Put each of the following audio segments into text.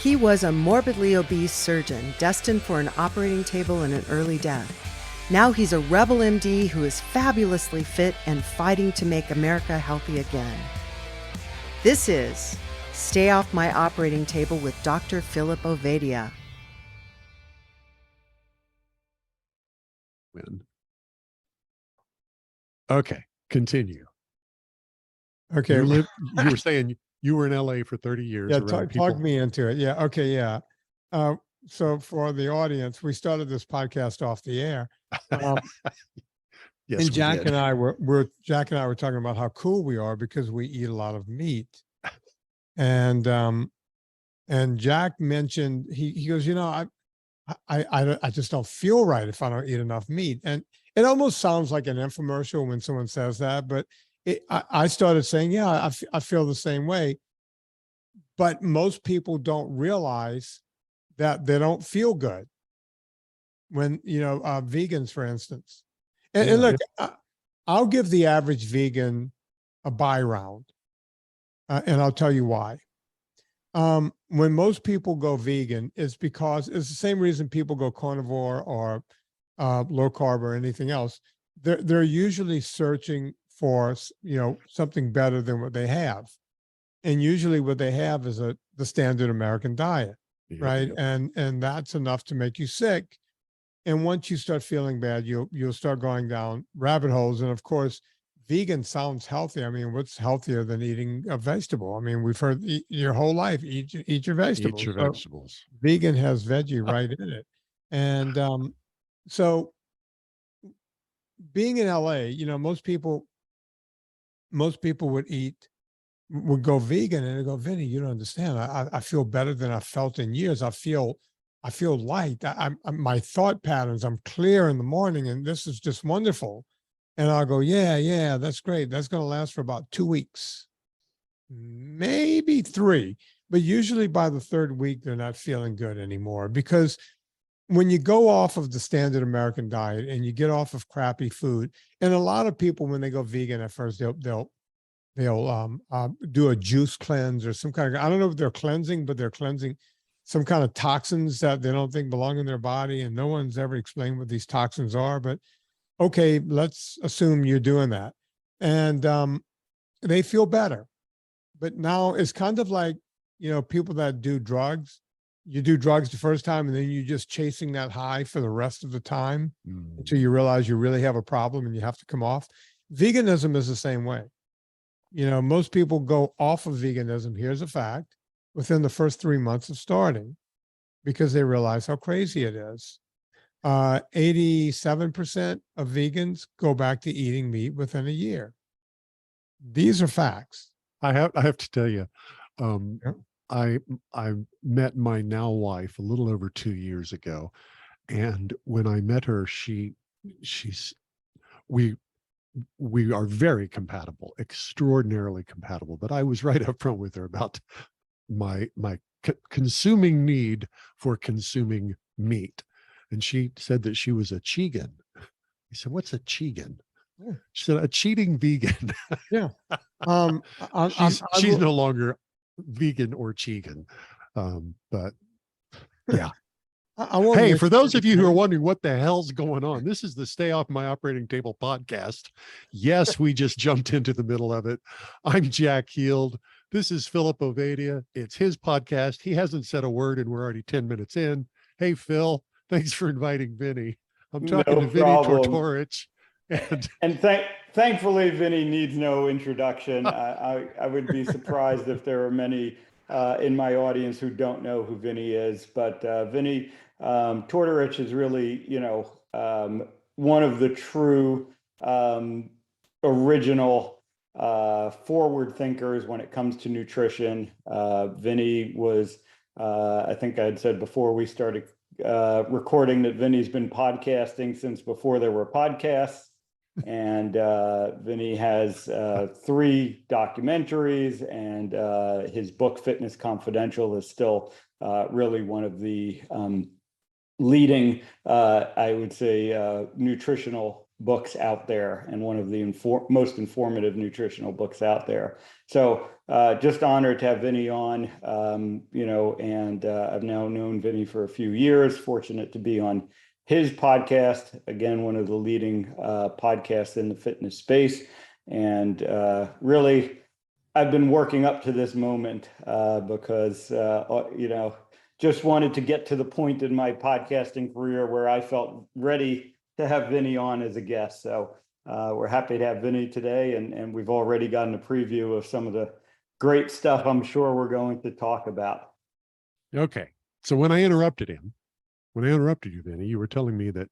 He was a morbidly obese surgeon destined for an operating table and an early death. Now he's a rebel MD who is fabulously fit and fighting to make America healthy again. This is Stay Off My Operating Table with Dr. Philip Ovadia. Okay, continue. Okay. You were saying you were in LA for 30 years. Yeah, talk me into it. Yeah. Okay. Yeah. So for the audience, we started this podcast off the air. Yes, and Jack and I were talking about how cool we are because we eat a lot of meat. And Jack mentioned, he goes, I just don't feel right if I don't eat enough meat. And it almost sounds like an infomercial when someone says that, but I started saying, yeah, I feel the same way. But most people don't realize that they don't feel good when, vegans, for instance. And look, I'll give the average vegan a buy round, and I'll tell you why. When most people go vegan, it's because it's the same reason people go carnivore or low carb or anything else. They're usually searching for, something better than what they have. And usually what they have is the standard American diet, right? Yep. And that's enough to make you sick. And once you start feeling bad, you'll start going down rabbit holes. And of course, vegan sounds healthy. I mean, what's healthier than eating a vegetable? I mean, we've heard your whole life, eat your vegetables. Eat your vegetables. So vegan has veggie right in it. And so being in LA, most people would go vegan and they go, Vinnie, you don't understand. I feel better than I felt in years. I feel light. My thought patterns, I'm clear in the morning, and this is just wonderful. And I'll go, yeah, that's great. That's going to last for about 2 weeks, maybe 3. But usually by the 3rd week, they're not feeling good anymore, because when you go off of the standard American diet and you get off of crappy food, and a lot of people, when they go vegan at first, they'll do a juice cleanse or some kind of, I don't know if they're cleansing, but they're cleansing some kind of toxins that they don't think belong in their body. And no one's ever explained what these toxins are, but okay, let's assume you're doing that. And they feel better. But now it's kind of like, people that do drugs. You do drugs the first time, and then you're just chasing that high for the rest of the time until you realize you really have a problem and you have to come off. Veganism is the same way. Most people go off of veganism, here's a fact, within the first 3 months of starting, because they realize how crazy it is. 87% of vegans go back to eating meat within a year. These are facts. I have to tell you, I met my now wife a little over 2 years ago, and when I met her, we are very compatible, extraordinarily compatible. But I was right up front with her about my consuming need for consuming meat, and she said that she was a chegan. I said, "What's a chegan?" She said, "A cheating vegan." Yeah. She's no longer vegan or chegan, but yeah. Hey, for those of you who are wondering what the hell's going on, this is the Stay Off My Operating Table podcast. Yes, we just jumped into the middle of it. I'm Jack Heald. This is Philip Ovadia. It's his podcast. He hasn't said a word, and we're already 10 minutes in. Hey, Phil, thanks for inviting Vinnie. I'm talking to Vinnie Tortorich. And thankfully, Vinnie needs no introduction. I would be surprised if there are many in my audience who don't know who Vinnie is. But Vinnie Tortorich is really, one of the true original forward thinkers when it comes to nutrition. Vinnie was, I think I had said before we started recording, that Vinnie's been podcasting since before there were podcasts. And Vinnie has 3 documentaries, and his book Fitness Confidential is still really one of the leading, I would say, nutritional books out there and one of the most informative nutritional books out there. So just honored to have Vinnie on, and I've now known Vinnie for a few years, fortunate to be on his podcast, again, one of the leading podcasts in the fitness space. And really, I've been working up to this moment because, just wanted to get to the point in my podcasting career where I felt ready to have Vinnie on as a guest. So we're happy to have Vinnie today, and we've already gotten a preview of some of the great stuff I'm sure we're going to talk about. Okay. So when I interrupted you, Vinnie, you were telling me that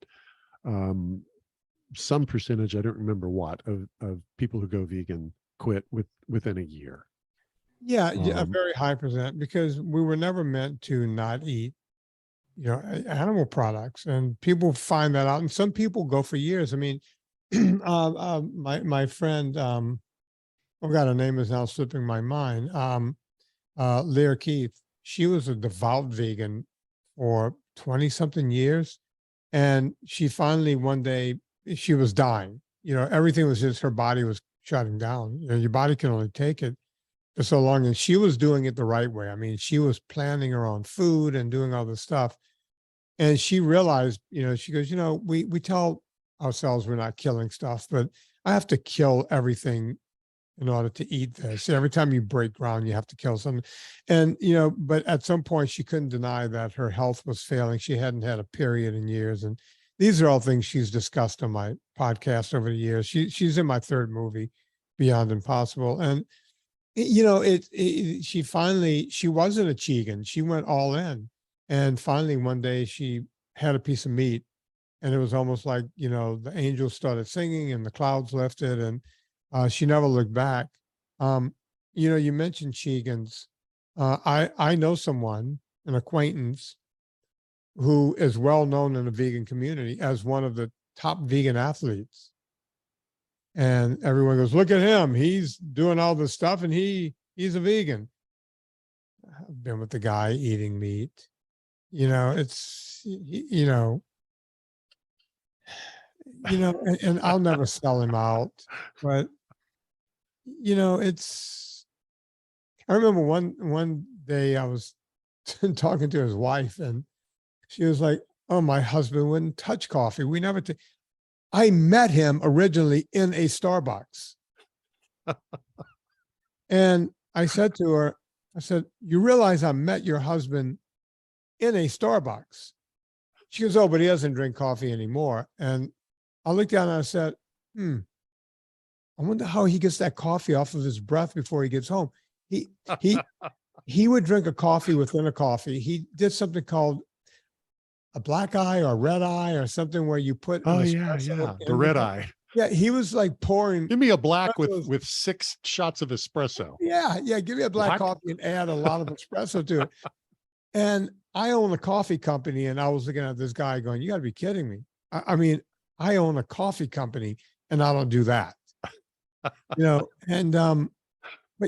some percentage, I don't remember what, of people who go vegan quit within a year. Yeah, a very high percent, because we were never meant to not eat, animal products, and people find that out. And some people go for years. I mean, my friend, oh God, her name is now slipping my mind. Leah Keith, she was a devout vegan for 20 something years. And she finally, one day, she was dying. Everything was just, her body was shutting down. Your body can only take it for so long. And she was doing it the right way. I mean, she was planning her own food and doing all this stuff. And she realized, she goes, we tell ourselves we're not killing stuff, but I have to kill everything in order to eat this. Every time you break ground, you have to kill something. And, but at some point she couldn't deny that her health was failing. She hadn't had a period in years. And these are all things she's discussed on my podcast over the years. She's in my third movie, Beyond Impossible. And, she wasn't a Chegan. She went all in. And finally, one day she had a piece of meat, and it was almost like, the angels started singing and the clouds lifted, and she never looked back. You mentioned Chegans. I know someone, an acquaintance, who is well known in the vegan community as one of the top vegan athletes. And everyone goes, look at him. He's doing all this stuff and he's a vegan. I've been with the guy eating meat. It's, and I'll never sell him out, but I remember one day I was talking to his wife, and she was like, oh, my husband wouldn't touch coffee. We never I met him originally in a Starbucks. And I said to her, you realize I met your husband in a Starbucks? She goes, oh, but he doesn't drink coffee anymore. And I looked down and I said, I wonder how he gets that coffee off of his breath before he gets home. He would drink a coffee within a coffee. He did something called a black eye or red eye or something where you put. Oh yeah, the red eye. Yeah, he was like pouring. Give me a black with 6 shots of espresso. Yeah, give me a black coffee and add a lot of espresso to it. And I own a coffee company, and I was looking at this guy going, you got to be kidding me. I mean, I own a coffee company and I don't do that. But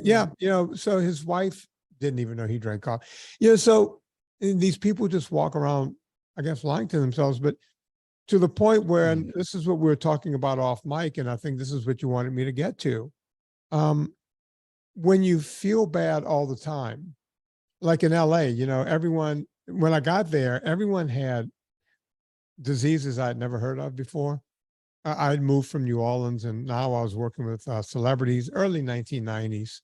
yeah, so his wife didn't even know he drank coffee. So these people just walk around, I guess, lying to themselves, but to the point where, and this is what we were talking about off mic, and I think this is what you wanted me to get to. When you feel bad all the time, like in LA, everyone, when I got there, everyone had diseases I'd never heard of before. I'd moved from New Orleans, and now I was working with celebrities, early 1990s.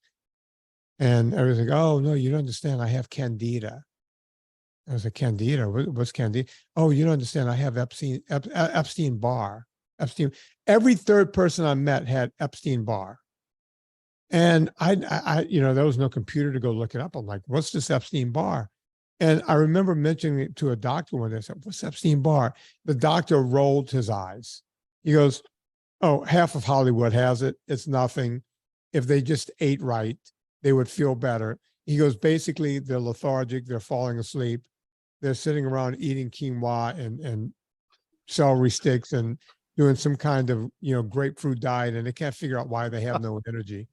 And everyone's like, oh, no, you don't understand. I have candida. I was like, candida? What's candida? Oh, you don't understand. I have Epstein-Barr. Every third person I met had Epstein-Barr. And I there was no computer to go look it up. I'm like, what's this Epstein-Barr? And I remember mentioning it to a doctor one day. I said, what's Epstein-Barr? The doctor rolled his eyes. He goes, oh, half of Hollywood has it. It's nothing. If they just ate right, they would feel better. He goes, basically, they're lethargic. They're falling asleep. They're sitting around eating quinoa and celery sticks and doing some kind of, grapefruit diet, and they can't figure out why they have no energy.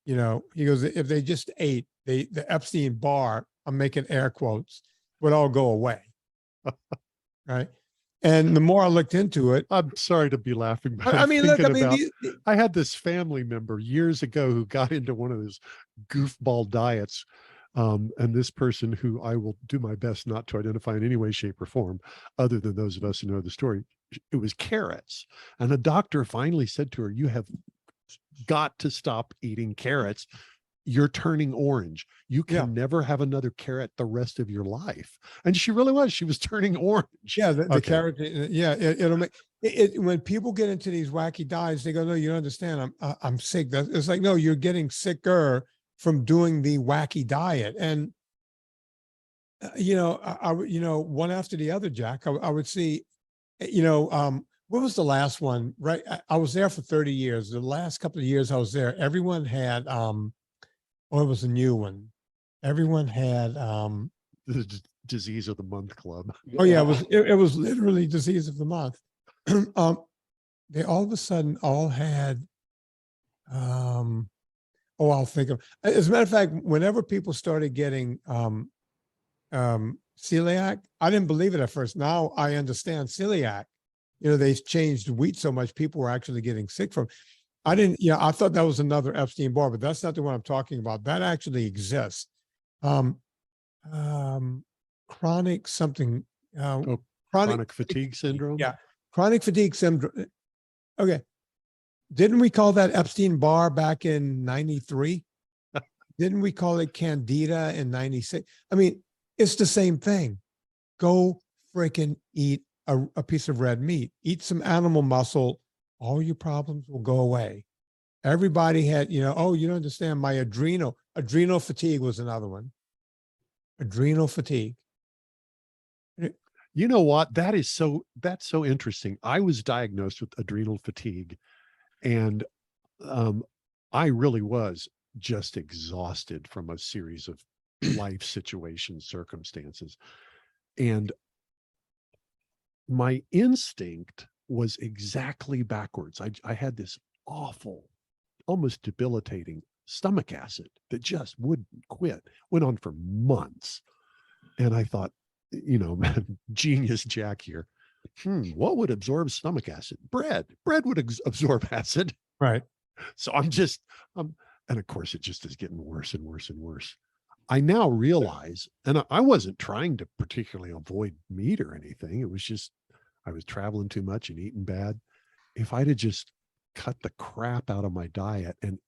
He goes, if they just ate, the Epstein-Barr, I'm making air quotes, would all go away. Right. And the more I looked into it, I'm sorry to be laughing, but I I'm mean, look, I thinking mean, about, I had this family member years ago who got into one of those goofball diets. And this person, who I will do my best not to identify in any way, shape, or form, other than those of us who know the story, it was carrots. And the doctor finally said to her, "You have got to stop eating carrots. You're turning orange. You can yeah, never have another carrot the rest of your life." And she really was. She was turning orange. yeah, the Okay. carrot, yeah, it'll make it when people get into these wacky diets, they go, "No, you don't understand. I'm sick." It's like, no, you're getting sicker from doing the wacky diet. And you know, one after the other, Jack. I would see, what was the last one? Right, I was there for 30 years. The last couple of years I was there, everyone had it was a new one. Everyone had The disease of the month club. oh yeah, it was literally disease of the month. They all of a sudden all had I'll think of, as a matter of fact, whenever people started getting celiac, I didn't believe it at first. Now I understand celiac. You know, they changed wheat so much, people were actually getting sick from. I didn't, I thought that was another Epstein-Barr, but that's not the one I'm talking about. That actually exists. Um, Chronic something, Chronic fatigue syndrome. yeah, chronic fatigue syndrome. Okay. Didn't we call that Epstein-Barr back in 93? Didn't we call it Candida in 96? I mean, it's the same thing. Go freaking eat a piece of red meat, eat some animal muscle. All your problems will go away. Everybody had, oh, you don't understand. My adrenal fatigue was another one. Adrenal fatigue. You know what? That's so interesting. I was diagnosed with adrenal fatigue, and I really was just exhausted from a series of life situations, circumstances. And my instinct was exactly backwards. I had this awful, almost debilitating stomach acid that just wouldn't quit, went on for months. And I thought, genius Jack here. What would absorb stomach acid? Bread would absorb acid. Right. So and of course it just is getting worse and worse and worse. I now realize, and I wasn't trying to particularly avoid meat or anything. It was just, I was traveling too much and eating bad. If I'd have just cut the crap out of my diet and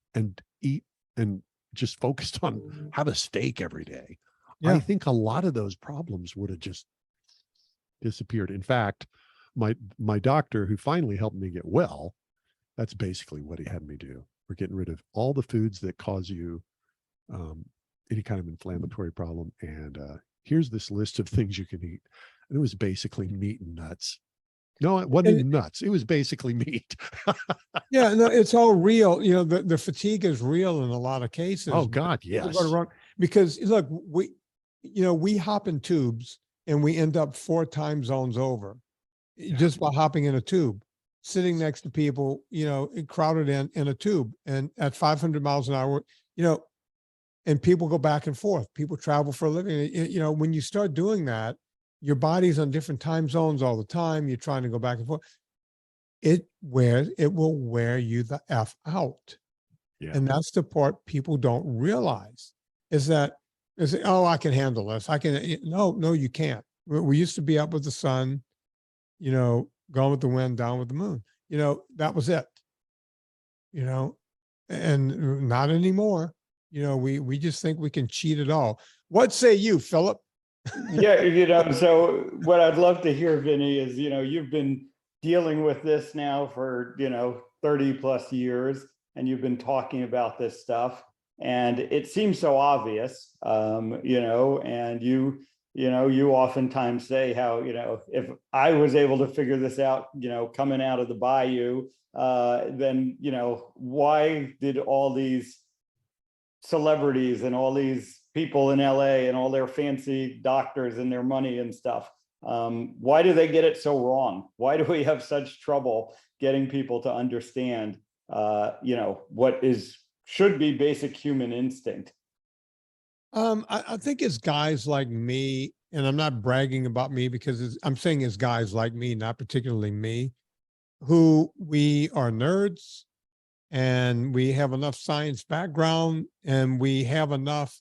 eat and just focused on have a steak every day, Yeah. I think a lot of those problems would have just disappeared. In fact, my doctor, who finally helped me get well, that's basically what he had me do. We're getting rid of all the foods that cause you any kind of inflammatory problem. And here's this list of things you can eat. And it was basically meat and nuts. No, it wasn't even nuts. It was basically meat. Yeah, no, it's all real. The fatigue is real in a lot of cases. Oh God, yes. Because look, we hop in tubes and we end up 4 time zones over just by hopping in a tube, sitting next to people, crowded in a tube and at 500 miles an hour, and people go back and forth. People travel for a living. When you start doing that, your body's on different time zones all the time. You're trying to go back and forth. It will wear you the F out. Yeah. And that's the part people don't realize is that, oh, I can handle this. No, you can't. We used to be up with the sun, gone with the wind, down with the moon. That was it, and not anymore. We just think we can cheat it all. What say you, Philip? Yeah, so what I'd love to hear, Vinnie, is, you've been dealing with this now for, 30 plus years, and you've been talking about this stuff, and it seems so obvious, and you oftentimes say how, if I was able to figure this out, coming out of the bayou, then, why did all these celebrities and all these people in LA and all their fancy doctors and their money and stuff, why do they get it so wrong? Why do we have such trouble getting people to understand, what should be basic human instinct? I think it's guys like me, and I'm not bragging about me because I'm saying it's guys like me, not particularly me, who we are nerds and we have enough science background and we have enough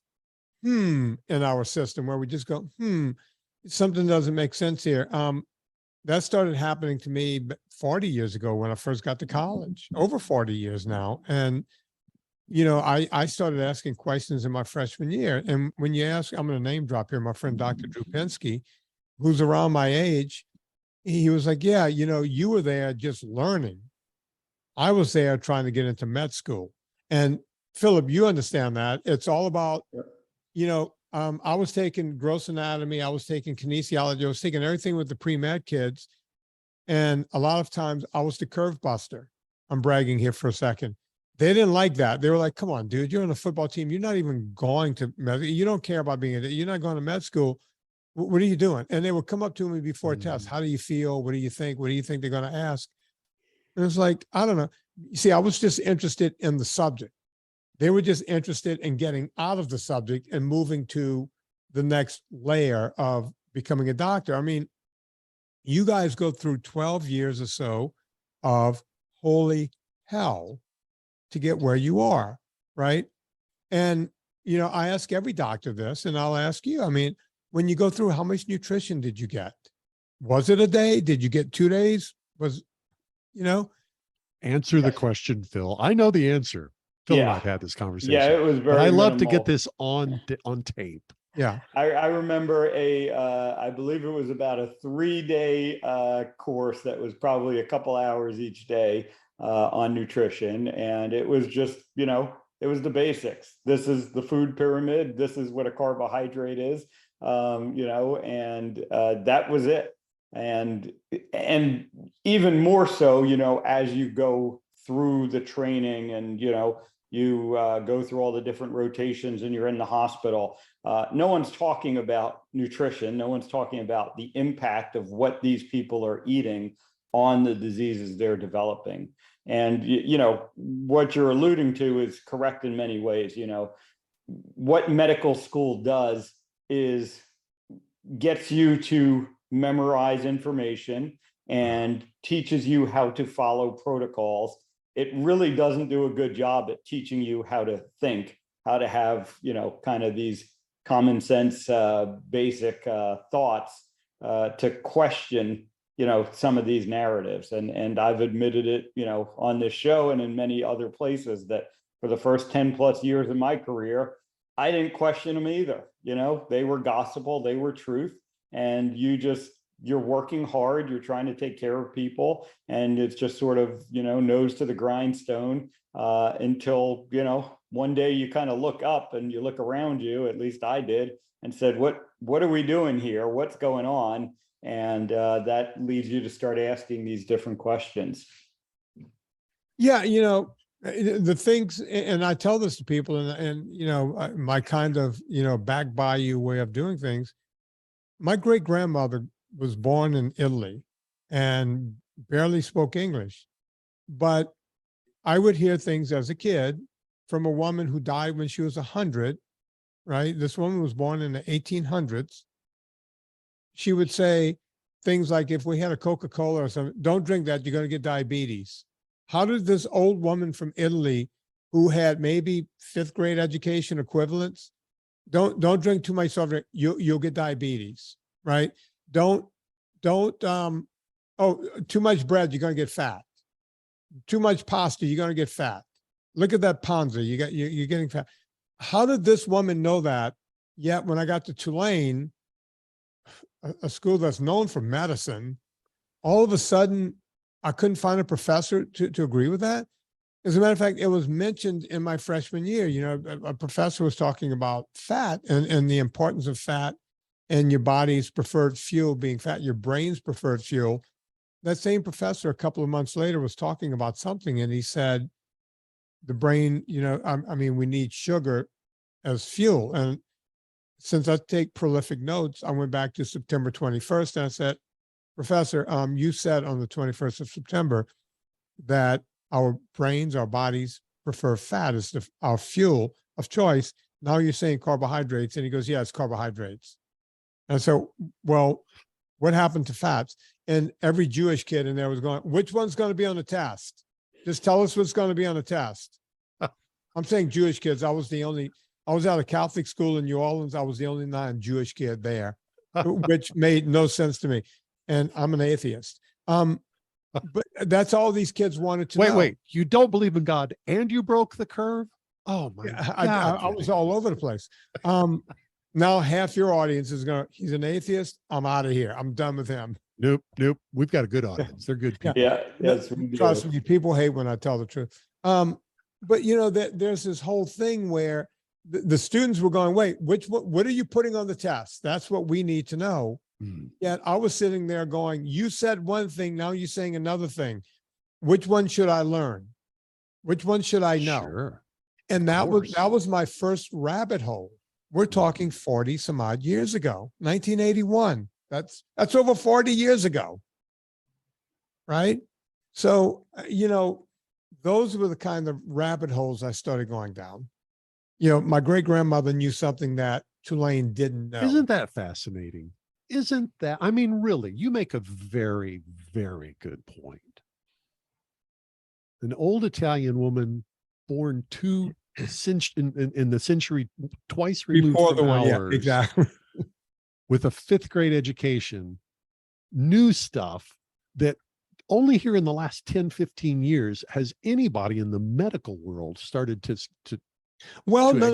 in our system where we just go, something doesn't make sense here. That started happening to me 40 years ago when I first got to college, over 40 years now. And I started asking questions in my freshman year. And when you ask, I'm going to name drop here, my friend, Dr. Drew Pinsky, who's around my age, he was like, yeah, you were there just learning. I was there trying to get into med school. And Philip, you understand that. It's all about, I was taking gross anatomy, I was taking kinesiology, I was taking everything with the pre-med kids. And a lot of times I was the curve buster. I'm bragging here for a second. They didn't like that. They were like, come on, dude, you're on a football team. You're not even going to med. You don't care about you're not going to med school. What are you doing? And they would come up to me before a test. How do you feel? What do you think? What do you think they're going to ask? And it's like, I don't know. You see, I was just interested in the subject. They were just interested in getting out of the subject and moving to the next layer of becoming a doctor. I mean, you guys go through 12 years or so of holy hell to get where you are, right? And, I ask every doctor this, and I'll ask you, I mean, when you go through, how much nutrition did you get? Was it a day? Did you get 2 days? Answer the question, Phil. I know the answer. Phil and I've had this conversation. Yeah, it was very but I love to minimal. get this on tape. Yeah. I remember I believe it was about a 3-day course that was probably a couple hours each day on nutrition. And it was just, it was the basics. This is the food pyramid. This is what a carbohydrate is, and that was it. And even more so, as you go through the training and, you go through all the different rotations and you're in the hospital, no one's talking about nutrition. No one's talking about the impact of what these people are eating on the diseases they're developing. And, what you're alluding to is correct in many ways. What medical school does is gets you to memorize information and teaches you how to follow protocols. It really doesn't do a good job at teaching you how to think, how to have, kind of these common sense, basic thoughts to question, some of these narratives. And I've admitted it, on this show and in many other places that for the first 10 plus years of my career, I didn't question them either. They were gospel, they were truth. And you're working hard, you're trying to take care of people. And it's just sort of, nose to the grindstone until, one day you kind of look up and you look around you, at least I did, and said, what are we doing here? What's going on? And that leads you to start asking these different questions. Yeah, the things, and I tell this to people, and my kind of, back by you way of doing things. My great grandmother was born in Italy and barely spoke English, but I would hear things as a kid from a woman who died when she was 100, right? This woman was born in the 1800s. She would say things like, if we had a Coca-Cola or something, don't drink that, you're going to get diabetes. How did this old woman from Italy, who had maybe 5th grade education equivalents, don't drink too much soft drink, you'll get diabetes, right? Don't too much bread, you're going to get fat. Too much pasta, you're going to get fat. Look at that panza, you're getting fat. How did this woman know that? Yet when I got to Tulane, a school that's known for medicine, all of a sudden I couldn't find a professor to agree with that. As a matter of fact, it was mentioned in my freshman year. A professor was talking about fat and the importance of fat and your body's preferred fuel being fat, your brain's preferred fuel. That same professor a couple of months later was talking about something, and he said, the brain, we need sugar as fuel. And since I take prolific notes, I went back to September 21st and I said, Professor, you said on the 21st of September that our brains, our bodies prefer fat as our fuel of choice. now you're saying carbohydrates. And he goes, yeah, it's carbohydrates. And so, well, what happened to fats? And every Jewish kid in there was going, which one's going to be on the test? Just tell us what's going to be on the test. I'm saying Jewish kids. I was at a Catholic school in New Orleans. I was the only non-Jewish kid there, which made no sense to me. And I'm an atheist. But that's all these kids wanted to know. Wait, you don't believe in God and you broke the curve? Oh my God. I was all over the place. Now half your audience is he's an atheist. I'm out of here. I'm done with him. Nope. We've got a good audience. They're good people. Yeah. Yes, trust me, people hate when I tell the truth. But you know, there's this whole thing where the students were going, wait, what are you putting on the test? That's what we need to know. Yet I was sitting there going, you said one thing, now you're saying another thing. Which one should I learn? Which one should I know? Sure. And that was my first rabbit hole. We're talking 40 some odd years ago, 1981. That's over 40 years ago. Right? So, you know, those were the kind of rabbit holes I started going down. You know, my great grandmother knew something that Tulane didn't know. Isn't that fascinating? Isn't that, I mean, really, you make a very, very good point. An old Italian woman born in the century twice removed Before from ours, yeah, exactly. with a 5th grade education, knew stuff that only here in the last 10, 15 years has anybody in the medical world started to Well, no,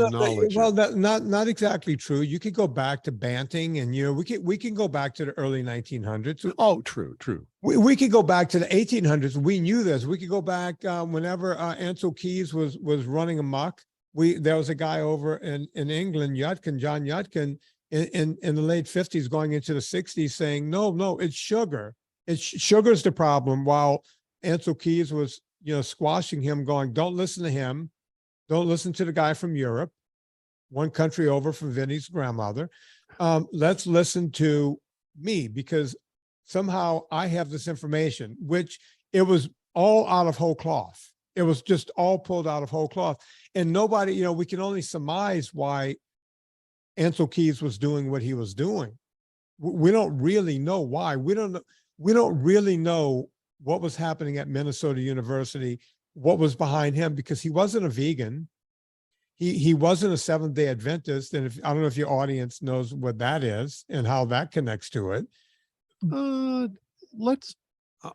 not exactly true. You could go back to Banting, and you know we can go back to the early 1900s. Oh, true. We could go back to the 1800s. We knew this. We could go back whenever Ansel Keys was running amok. There was a guy over in England, John Yudkin, in the late 50s, going into the 60s, saying no, it's sugar. Sugar's the problem. While Ansel Keys was squashing him, going, don't listen to him. Don't listen to the guy from Europe, one country over from Vinnie's grandmother. Let's listen to me, because somehow I have this information, which it was all out of whole cloth. It was just all pulled out of whole cloth. And nobody, we can only surmise why Ansel Keys was doing what he was doing. We don't really know why. We don't really know what was happening at Minnesota University, what was behind him, because he wasn't a vegan. He wasn't a Seventh-day Adventist. And I don't know if your audience knows what that is and how that connects to it.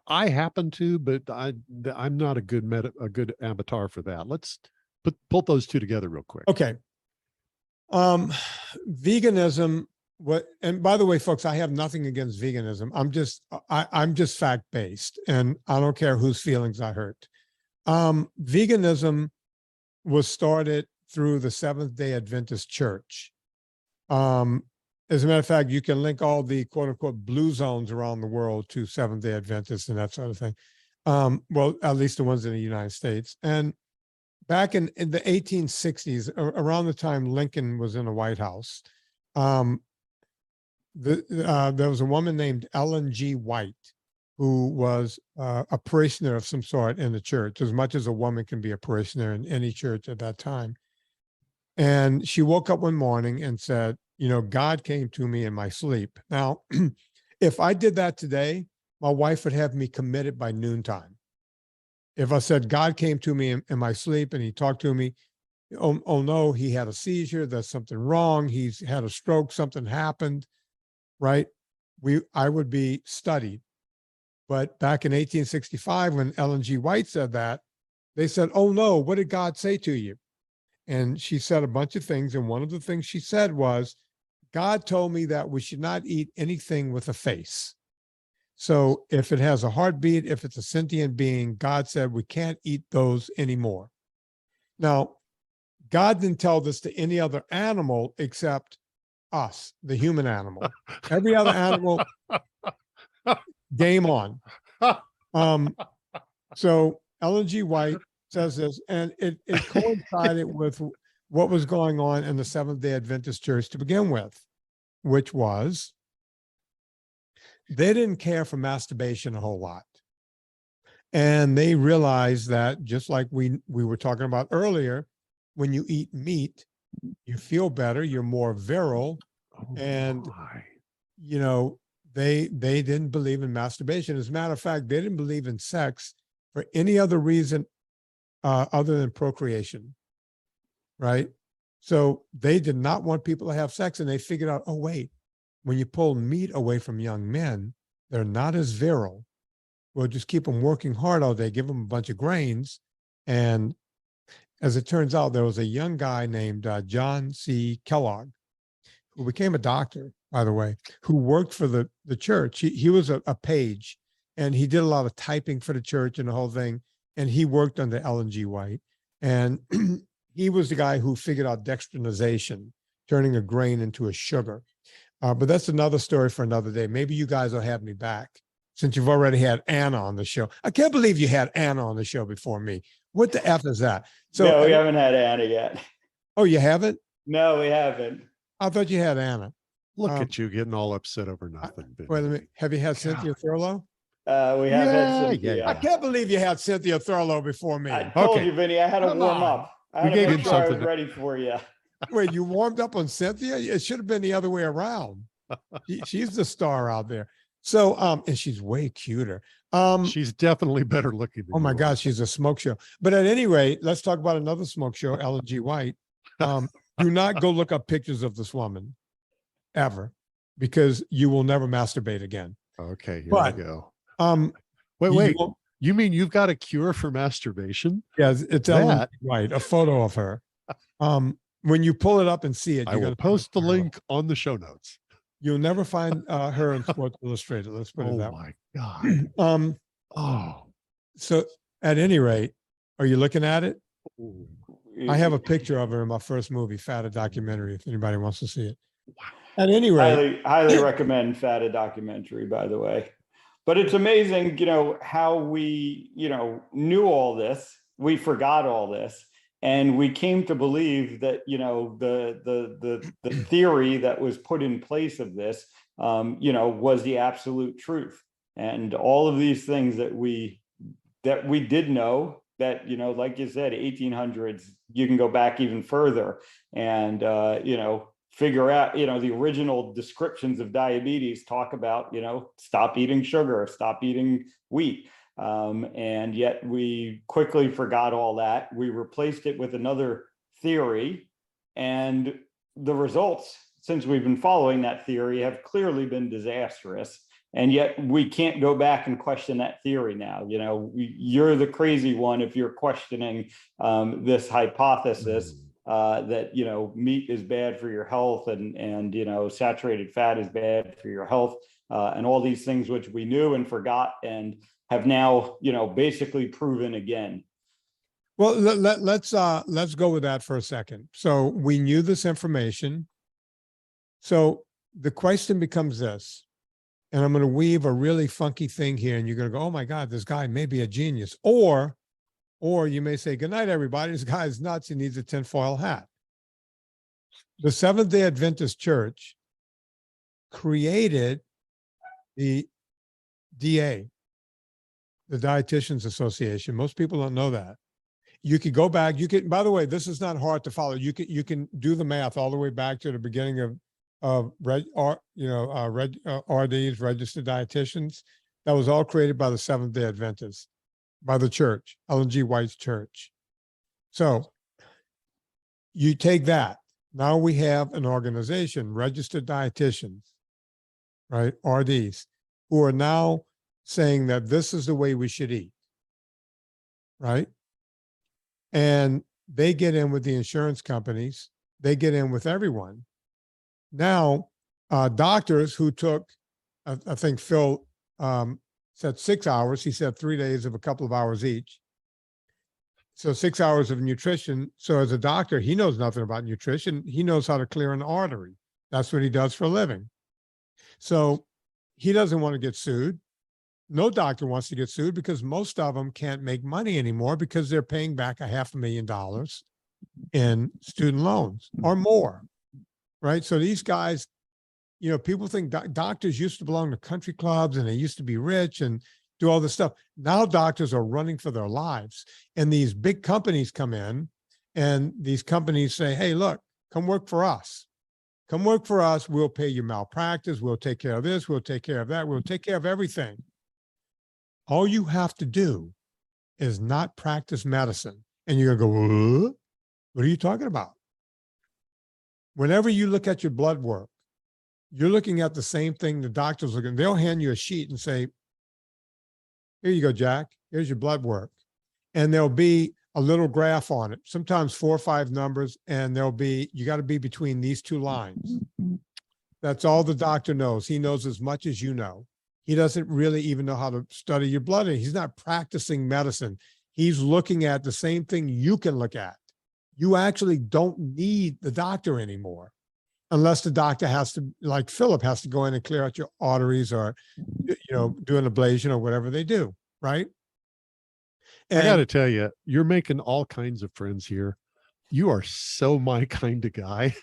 I happen to, but I'm not a good avatar for that. Let's pull those two together real quick. Okay. Veganism, and by the way, folks, I have nothing against veganism. I'm just fact-based, and I don't care whose feelings I hurt. Veganism was started through the Seventh-day Adventist Church. As a matter of fact, you can link all the quote unquote blue zones around the world to Seventh-day Adventists and that sort of thing. Well, at least the ones in the United States. And back in the 1860s, around the time Lincoln was in the White House, there was a woman named Ellen G. White, who was a parishioner of some sort in the church, as much as a woman can be a parishioner in any church at that time. And she woke up one morning and said, God came to me in my sleep. Now, if I did that today, my wife would have me committed by noontime. If I said, God came to me in my sleep and he talked to me, oh no, he had a seizure, there's something wrong, he's had a stroke, something happened, right? I would be studied. But back in 1865, when Ellen G. White said that, they said, oh no, what did God say to you? And she said a bunch of things. And one of the things she said was, God told me that we should not eat anything with a face. So if it has a heartbeat, if it's a sentient being, God said we can't eat those anymore. Now, God didn't tell this to any other animal except us, the human animal. Every other animal, game on. So Ellen G. White says this, and it coincided with what was going on in the Seventh-day Adventist Church to begin with, which was they didn't care for masturbation a whole lot. And they realized that, just like we were talking about earlier, when you eat meat, you feel better, you're more virile. Oh, And, my. you know, they didn't believe in masturbation. As a matter of fact, they didn't believe in sex for any other reason other than procreation, right? So they did not want people to have sex, and they figured out, oh, wait, when you pull meat away from young men, they're not as virile. We'll just keep them working hard all day, give them a bunch of grains. And as it turns out, there was a young guy named John C. Kellogg, who became a doctor, by the way, who worked for the church. He was a page, and he did a lot of typing for the church and the whole thing. And he worked under Ellen G. White. And he was the guy who figured out dextrinization, turning a grain into a sugar. But that's another story for another day. Maybe you guys will have me back, since you've already had Anna on the show. I can't believe you had Anna on the show before me. What the F is that? So no, we haven't had Anna yet. Oh, you haven't? No, we haven't. I thought you had Anna. Look at you getting all upset over nothing. Wait a minute. Have you had Cynthia Thurlow? We have had Cynthia. Yeah. I can't believe you had Cynthia Thurlow before me. I told Okay. you, Vinny, I had to Come warm on. up. I We had gave to him make sure I was something. ready for you. Wait, you warmed up on Cynthia? It should have been the other way around. She's the star out there. So, and she's way cuter. She's definitely better looking than Oh my you God, she's a smoke show. But at any rate, let's talk about another smoke show, Ellen G. White. Do not go look up pictures of this woman ever, because you will never masturbate again. are. Okay, here But, we go. You Wait. won't- You mean you've got a cure for masturbation? Yeah, it's Ellen That- G. White, a photo of her. When you pull it up and see it, I you're will gonna post the link on the show notes. You'll never find her in Sports Illustrated. Let's put it Oh that way. my God. Oh. So at any rate, are you looking at it? Ooh. I have a picture of her in my first movie, Fat, a documentary, if anybody wants to see it. At any rate, highly recommend Fat, a documentary, by the way. But it's amazing, how we, knew all this, we forgot all this, and we came to believe that, the theory that was put in place of this, was the absolute truth. And all of these things that we did know, that, like you said, 1800s, you can go back even further and, figure out, the original descriptions of diabetes talk about, stop eating sugar, stop eating wheat. And yet we quickly forgot all that. We replaced it with another theory. And the results, since we've been following that theory, have clearly been disastrous. And yet we can't go back and question that theory now. You're the crazy one if you're questioning this hypothesis. That meat is bad for your health and saturated fat is bad for your health, and all these things which we knew and forgot and have now basically proven again. well, let's go with that for a second. So we knew this information. So the question becomes this, and I'm going to weave a really funky thing here, and you're going to go, "Oh my God, this guy may be a genius," or you may say, "Good night, everybody. This guy is nuts. He needs a tinfoil hat." The Seventh-day Adventist Church created the DA, the Dieticians Association. Most people don't know that. You could go back. You can. By the way, this is not hard to follow. You can do the math all the way back to the beginning of RDs, registered dietitians. That was all created by the Seventh-day Adventists, by the church, Ellen G. White's church. So you take that. Now we have an organization, registered dietitians, right? RDs, who are now saying that this is the way we should eat, right? And they get in with the insurance companies. They get in with everyone. Now, doctors who took, I think Phil said 6 hours. He said 3 days of a couple of hours each. So 6 hours of nutrition. So as a doctor, he knows nothing about nutrition. He knows how to clear an artery. That's what he does for a living. So he doesn't want to get sued. No doctor wants to get sued because most of them can't make money anymore because they're paying back $500,000 in student loans or more, right? So these guys, people think doctors used to belong to country clubs and they used to be rich and do all this stuff. Now doctors are running for their lives, and these big companies come in and these companies say, "Hey, look, come work for us. Come work for us. We'll pay your malpractice. We'll take care of this. We'll take care of that. We'll take care of everything. All you have to do is not practice medicine. And you're going to go, what are you talking about? Whenever you look at your blood work, you're looking at the same thing the doctors looking. They'll hand you a sheet and say, here you go, Jack. Here's your blood work. And there'll be a little graph on it, sometimes 4 or 5 numbers, and there'll be, you got to be between these 2 lines. That's all the doctor knows. He knows as much as you know. He doesn't really even know how to study your blood. He's not practicing medicine. He's looking at the same thing you can look at. You actually don't need the doctor anymore, unless the doctor has to, like Philip, has to go in and clear out your arteries or, do an ablation or whatever they do, right? And I got to tell you, you're making all kinds of friends here. You are so my kind of guy.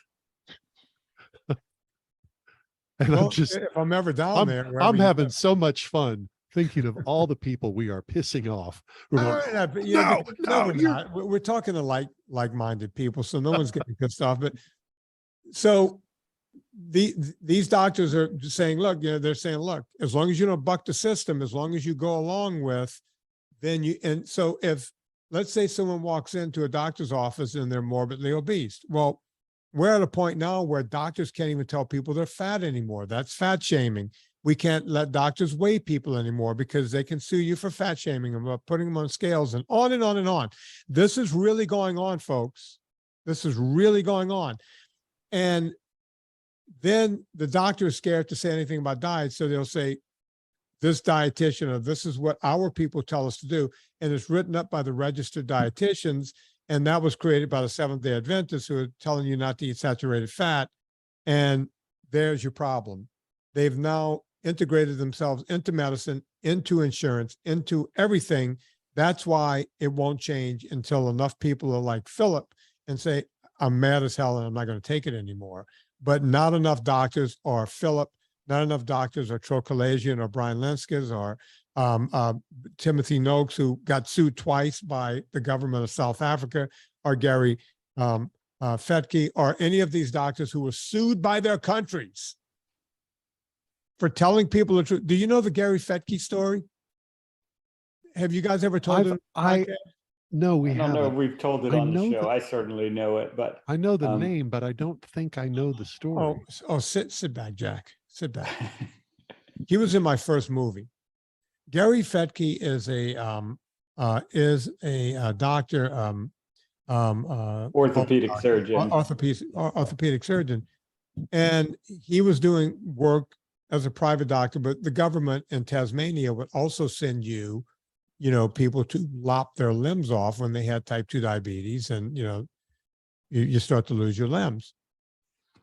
And well, if I'm ever down there, I'm having so much fun thinking of all the people we are pissing off. We're talking to like-minded people, so no one's getting pissed off. But so these doctors are saying, look, they're saying, look, as long as you don't buck the system, as long as you go along with, then you, and so if, let's say someone walks into a doctor's office and they're morbidly obese. Well, we're at a point now where doctors can't even tell people they're fat anymore. That's fat shaming. We can't let doctors weigh people anymore because they can sue you for fat shaming them, about putting them on scales, and on and on and on. This is really going on, folks. This is really going on. And then the doctor is scared to say anything about diet. So they'll say, this dietitian, or this is what our people tell us to do. And it's written up by the registered dietitians. And that was created by the Seventh-day Adventists, who are telling you not to eat saturated fat. And there's your problem. They've now integrated themselves into medicine, into insurance, into everything. That's why it won't change until enough people are like Philip and say, I'm mad as hell and I'm not going to take it anymore. But not enough doctors, or Philip, not enough doctors, or Trokalasian, or Brian Lenskis, or Timothy Noakes, who got sued twice by the government of South Africa, or Gary Fettke, or any of these doctors who were sued by their countries for telling people the truth. Do you know the Gary Fettke story? Have you guys ever told it? No, we haven't. I don't know if we've told it on the show. I certainly know it, but I know the name, but I don't think I know the story. Sit back, Jack. Sit back. He was in my first movie. Gary Fettke is a doctor, orthopedic surgeon, orthopedic surgeon, and he was doing work as a private doctor. But the government in Tasmania would also send you, people to lop their limbs off when they had type 2 diabetes, and you start to lose your limbs.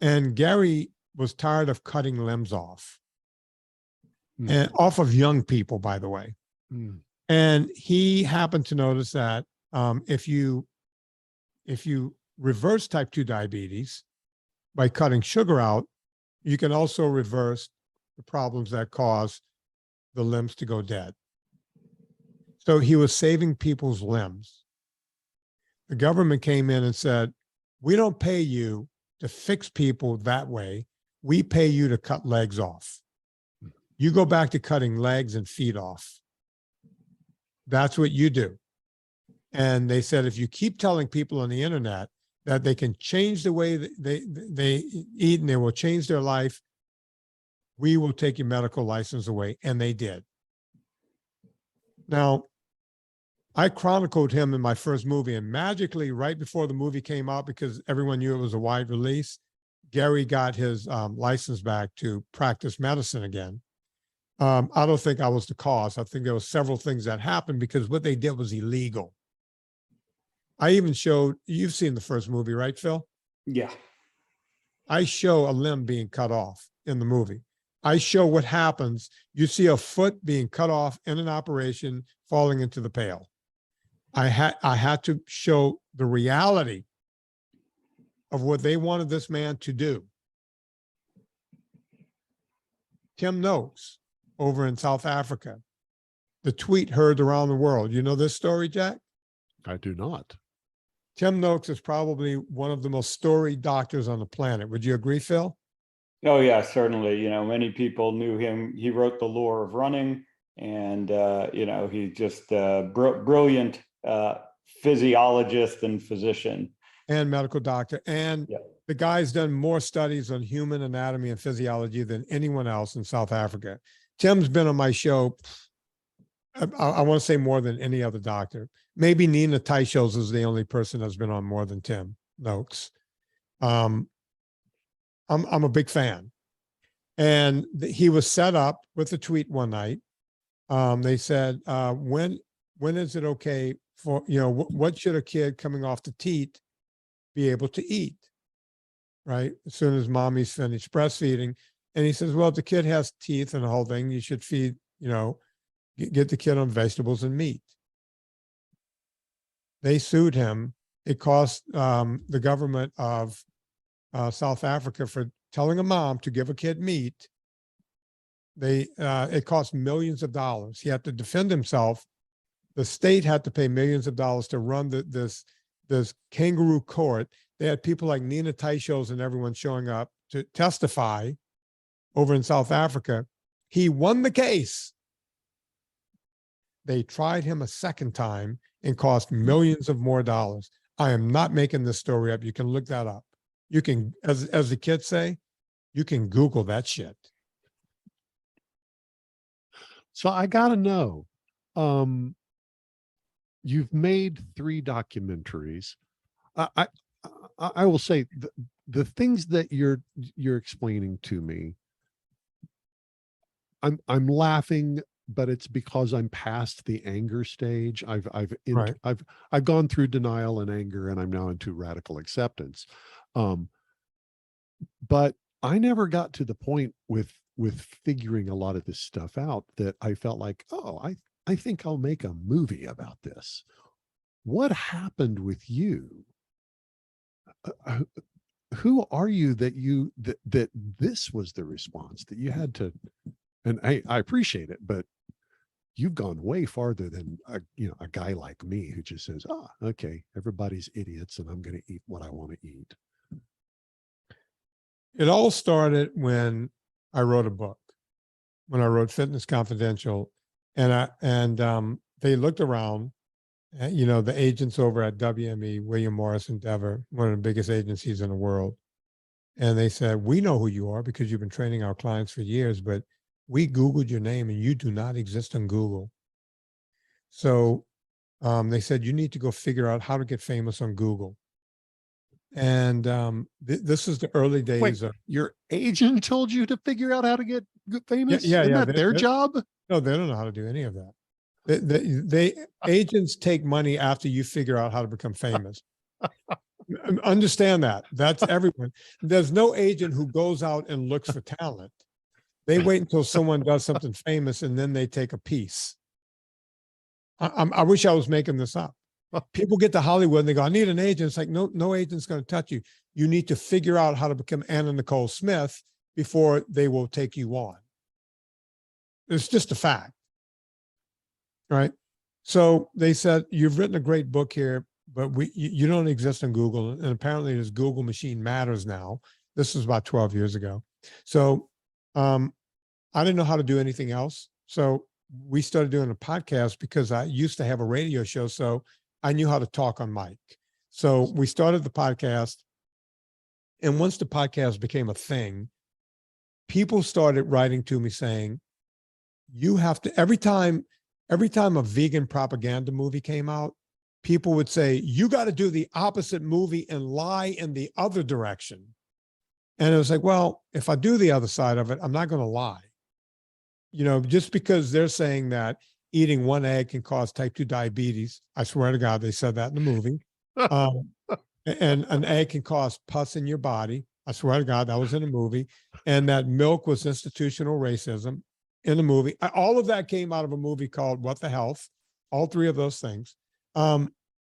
And Gary was tired of cutting limbs off. And off of young people, by the way. And he happened to notice that if you reverse type 2 diabetes by cutting sugar out, you can also reverse the problems that cause the limbs to go dead. So he was saving people's limbs. The government came in and said, we don't pay you to fix people that way. We pay you to cut legs off. You go back to cutting legs and feet off. That's what you do. And they said, if you keep telling people on the internet that they can change the way they eat and they will change their life, we will take your medical license away. And they did. Now, I chronicled him in my first movie, and magically, right before the movie came out, because everyone knew it was a wide release, Gary got his license back to practice medicine again. I don't think I was the cause. I think there were several things that happened because what they did was illegal. I even showed, you've seen the first movie, right, Phil? Yeah. I show a limb being cut off in the movie. I show what happens. You see a foot being cut off in an operation, falling into the pail. I had to show the reality of what they wanted this man to do. Tim Noakes over in South Africa, the tweet heard around the world. You know this story, Jack? I do not. Tim Noakes is probably one of the most storied doctors on the planet. Would you agree, Phil? Oh yeah, certainly. Many people knew him. He wrote The Lore of Running, and he's just a brilliant physiologist and physician. And medical doctor. And the guy's done more studies on human anatomy and physiology than anyone else in South Africa. Tim's been on my show, I want to say more than any other doctor. Maybe Nina Teicholz is the only person that's been on more than Tim Noakes. I'm a big fan. And he was set up with a tweet one night. They said, when is it okay for, what should a kid coming off the teat be able to eat, right? As soon as mommy's finished breastfeeding. And he says, well, if the kid has teeth and the whole thing, you should feed, get the kid on vegetables and meat. They sued him. It cost the government of South Africa for telling a mom to give a kid meat. It cost millions of dollars. He had to defend himself. The state had to pay millions of dollars to run this kangaroo court. They had people like Nina Teicholz and everyone showing up to testify over in South Africa. He won the case. They tried him a second time and cost millions of more dollars. I am not making this story up. You can look that up. You can, as the kids say, you can Google that shit. So I got to know, you've made 3 documentaries. I will say the things that you're explaining to me, I'm laughing, but it's because I'm past the anger stage. I've gone through denial and anger, and I'm now into radical acceptance. But I never got to the point with figuring a lot of this stuff out that I felt like, oh, I think I'll make a movie about this. What happened with you? Who are you that this was the response that you had to? And I appreciate it, but you've gone way farther than a guy like me who just says, okay, everybody's idiots and I'm going to eat what I want to eat. It all started when I wrote a book, when I wrote Fitness Confidential, and they looked around, the agents over at WME, William Morris Endeavor, one of the biggest agencies in the world. And they said, we know who you are because you've been training our clients for years, but we Googled your name and you do not exist on Google. So they said, you need to go figure out how to get famous on Google. And this is the early days. Wait, of your agent told you to figure out how to get famous? Yeah, Isn't that their job? No, they don't know how to do any of that. Agents take money after you figure out how to become famous. Understand that. That's everyone. There's no agent who goes out and looks for talent. They wait until someone does something famous and then they take a piece. I wish I was making this up. People get to Hollywood and they go, I need an agent. It's like, no agent's going to touch you. You need to figure out how to become Anna Nicole Smith before they will take you on. It's just a fact. Right. So they said, you've written a great book here, but you don't exist on Google. And apparently this Google machine matters now. This was about 12 years ago. So I didn't know how to do anything else. So we started doing a podcast because I used to have a radio show. So I knew how to talk on mic. So we started the podcast. And once the podcast became a thing, people started writing to me saying, you have to, every time a vegan propaganda movie came out, people would say, you got to do the opposite movie and lie in the other direction. And it was like, well, if I do the other side of it, I'm not going to lie. Just because they're saying that eating one egg can cause type 2 diabetes. I swear to God, they said that in the movie. And an egg can cause pus in your body. I swear to God, that was in a movie. And that milk was institutional racism in the movie. All of that came out of a movie called What the Health. All 3 of those things.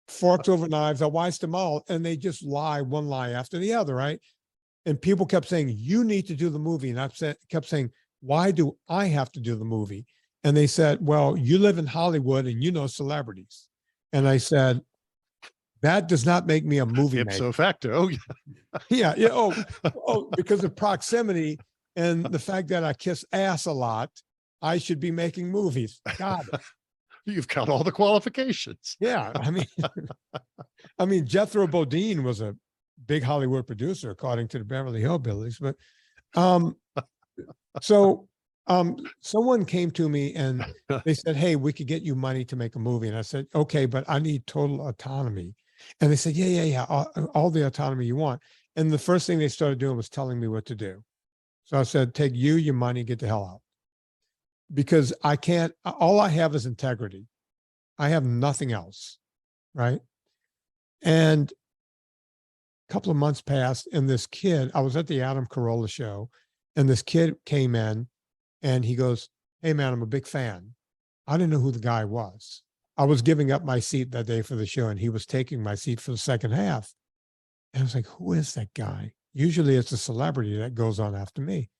Forks over knives. I watched them all, and they just lie, one lie after the other, right? And people kept saying, you need to do the movie. And I kept saying, why do I have to do the movie? And they said, well, you live in Hollywood and you know celebrities. And I said, That does not make me a movie maker. Ipso facto. Yeah. Yeah. Oh, because of proximity and the fact that I kiss ass a lot, I should be making movies. Got it. You've got all the qualifications. Yeah. I mean, Jethro Bodine was a big Hollywood producer, according to the Beverly Hillbillies. But someone came to me and they said, "Hey, we could get you money to make a movie." And I said, "Okay, but I need total autonomy." And they said, yeah, all the autonomy you want. And the first thing they started doing was telling me what to do. So I said, take your money, get the hell out. Because I can't, all I have is integrity. I have nothing else, right? And a couple of months passed and this kid, I was at the Adam Carolla show, and this kid came in and he goes, "Hey man, I'm a big fan." I didn't know who the guy was. I was giving up my seat that day for the show and he was taking my seat for the second half. And I was like, who is that guy? Usually it's a celebrity that goes on after me.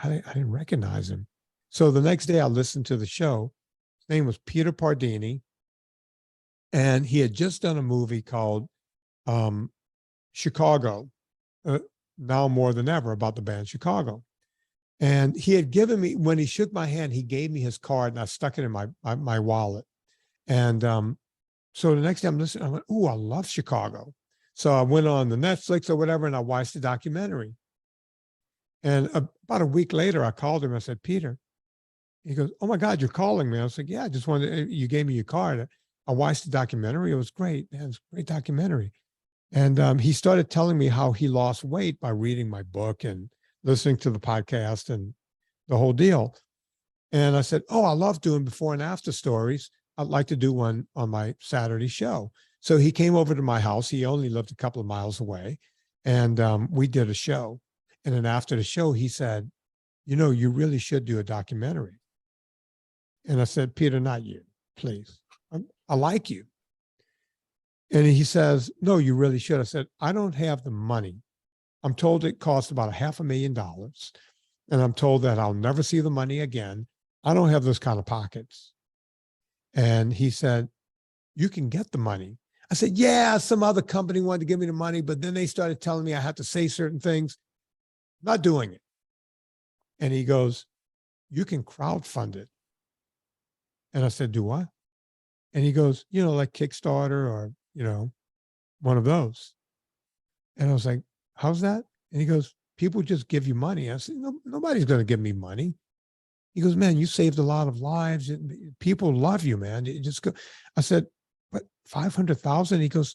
I didn't recognize him. So the next day I listened to the show. His name was Peter Pardini. And he had just done a movie called Chicago, now more than ever, about the band Chicago. And he had given me, when he shook my hand, he gave me his card and I stuck it in my wallet. And so the next time I'm listening, I went, "Ooh, I love Chicago." So I went on the Netflix or whatever, and I watched the documentary. And about a week later, I called him. I said, "Peter," he goes, "Oh my God, you're calling me." I was like, "Yeah, I just wanted, you gave me your card. I watched the documentary. It was great. Man, it was a great documentary." And he started telling me how he lost weight by reading my book and listening to the podcast and the whole deal. And I said, "Oh, I love doing before and after stories. I'd like to do one on my Saturday show." So he came over to my house. He only lived a couple of miles away. And we did a show. And then after the show, he said, "You really should do a documentary." And I said, "Peter, not you, please. I like you." And he says, "No, you really should." I said, "I don't have the money. I'm told it costs about $500,000. And I'm told that I'll never see the money again. I don't have those kind of pockets." And he said, "You can get the money." I said, "Yeah, some other company wanted to give me the money, but then they started telling me I had to say certain things. Not doing it." And he goes, "You can crowdfund it." And I said, "Do what?" And he goes, like Kickstarter or, one of those. And I was like, "How's that?" And he goes, "People just give you money." I said, "No, nobody's going to give me money." He goes, "Man, you saved a lot of lives. People love you, man. You just go." I said, "But 500,000?" He goes,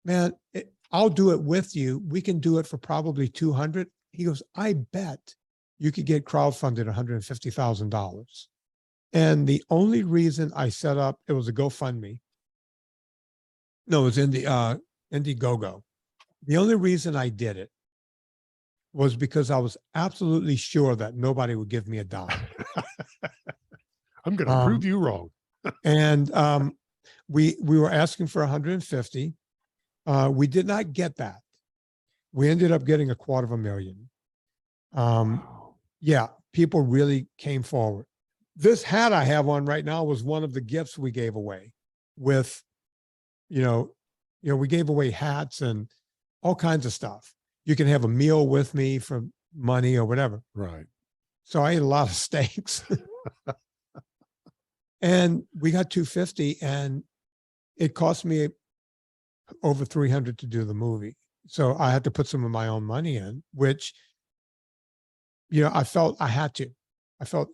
"Man, I'll do it with you. We can do it for probably 200." He goes, "I bet you could get crowdfunded $150,000. And the only reason I set up, it was a GoFundMe. No, it was in the Indiegogo. The only reason I did it was because I was absolutely sure that nobody would give me a dime. I'm going to prove you wrong. And we were asking for 150. We did not get that. We ended up getting $250,000. Wow. Yeah, people really came forward. This hat I have on right now was one of the gifts we gave away with, we gave away hats and all kinds of stuff. You can have a meal with me for money or whatever. Right. So I ate a lot of steaks. And we got 250 and it cost me over 300 to do the movie. So I had to put some of my own money in, which, I felt I had to. I felt,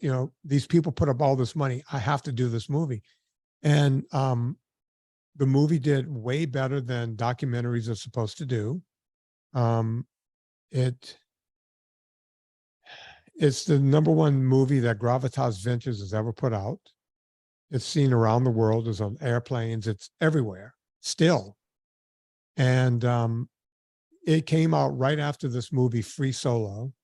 these people put up all this money. I have to do this movie. And the movie did way better than documentaries are supposed to do. It's the #1 movie that Gravitas Ventures has ever put out. It's seen around the world. It's on airplanes. It's everywhere still. And it came out right after this movie, Free Solo.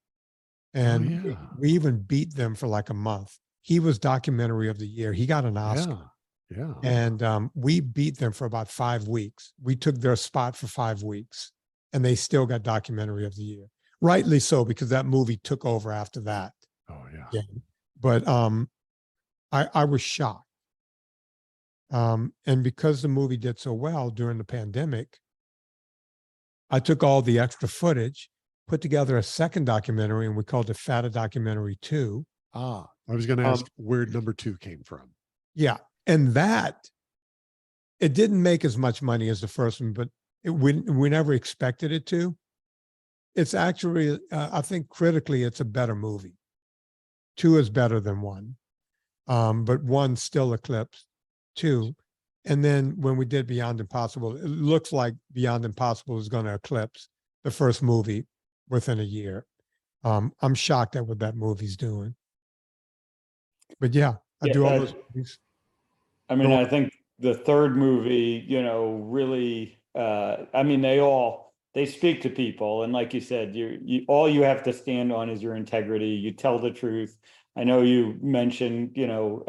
And we even beat them for like a month. He was documentary of the year. He got an Oscar. Yeah. And we beat them for about 5 weeks. We took their spot for 5 weeks and they still got documentary of the year. Rightly so, because that movie took over after that. Oh, yeah. Yeah. But I was shocked. And because the movie did so well during the pandemic, I took all the extra footage, put together a second documentary, and we called it Fata Documentary 2. I was going to ask where number 2 came from. Yeah. And that, it didn't make as much money as the first one, but we never expected it to. It's actually, I think critically, it's a better movie. 2 is better than 1. But 1 still eclipsed 2. And then when we did Beyond Impossible, it looks like Beyond Impossible is going to eclipse the first movie within a year. I'm shocked at what that movie's doing. But yeah, I do all those movies. I mean, I think the third movie, you know, really, I mean, they speak to people. And like you said, all you have to stand on is your integrity. You tell the truth. I know you mentioned, you know,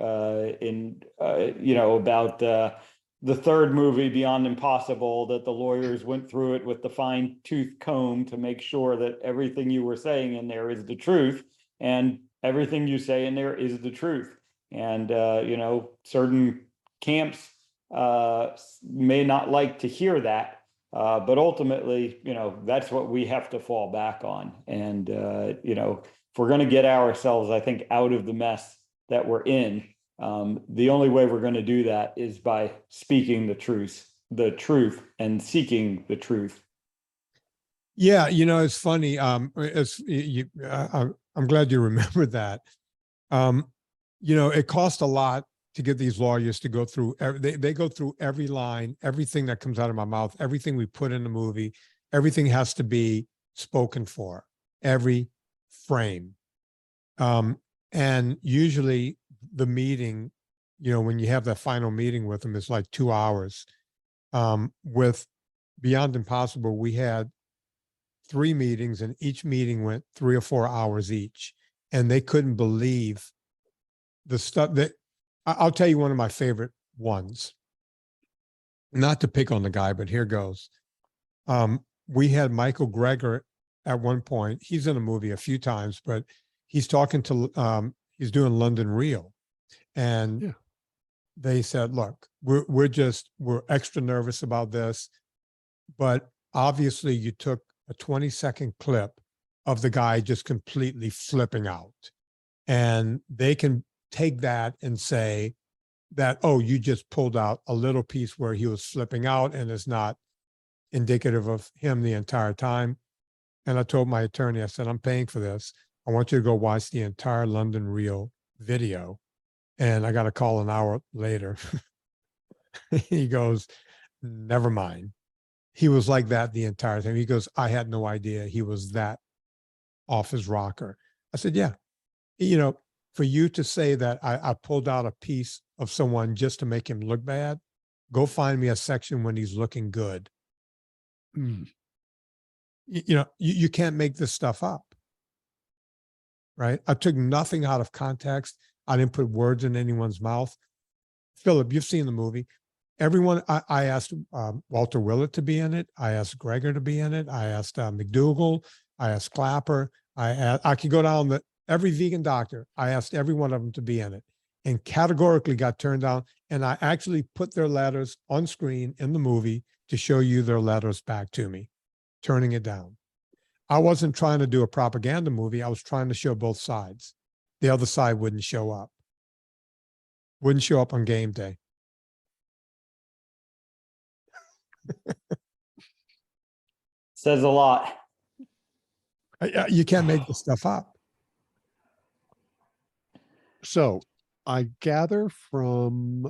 about the third movie, Beyond Impossible, that the lawyers went through it with the fine tooth comb to make sure that everything you were saying in there is the truth, and everything you say in there is the truth. And, you know, certain camps may not like to hear that, but ultimately, you know, that's what we have to fall back on. And, you know, if we're going to get ourselves, I think, out of the mess that we're in, the only way we're going to do that is by speaking the truth and seeking the truth. Yeah, you know, it's funny. I'm glad you remembered that. You know, it costs a lot to get these lawyers to go through. They go through every line, everything that comes out of my mouth, everything we put in the movie. Everything has to be spoken for, every frame. And usually the meeting, you know, when you have that final meeting with them, it's like 2 hours. With Beyond Impossible, we had 3 meetings, and each meeting went 3 or 4 hours each. And they couldn't believe the stuff that, I'll tell you one of my favorite ones. Not to pick on the guy, but here goes. We had Michael Greger at one point. He's in a movie a few times, but he's talking to, he's doing London Real. And they said, look, we're extra nervous about this, but obviously you took a 20-second clip of the guy just completely flipping out. And they can take that and say that, oh, you just pulled out a little piece where he was flipping out and it's not indicative of him the entire time. And I told my attorney, I said, I'm paying for this. I want you to go watch the entire London Real video. And I got a call an hour later. He goes, never mind. He was like that the entire time. He goes, I had no idea he was that off his rocker. I said, yeah, you know, for you to say that I pulled out a piece of someone just to make him look bad, go find me a section when he's looking good. You know, you can't make this stuff up, right? I took nothing out of context. I didn't put words in anyone's mouth. Philip, you've seen the movie. Everyone, I asked Walter Willett to be in it. I asked Greger to be in it. I asked McDougall. I asked Clapper. I could go down every vegan doctor. I asked every one of them to be in it, and categorically got turned down. And I actually put their letters on screen in the movie to show you their letters back to me, turning it down. I wasn't trying to do a propaganda movie. I was trying to show both sides. The other side wouldn't show up. Wouldn't show up on game day. Says a lot. You can't make this stuff up. So I gather from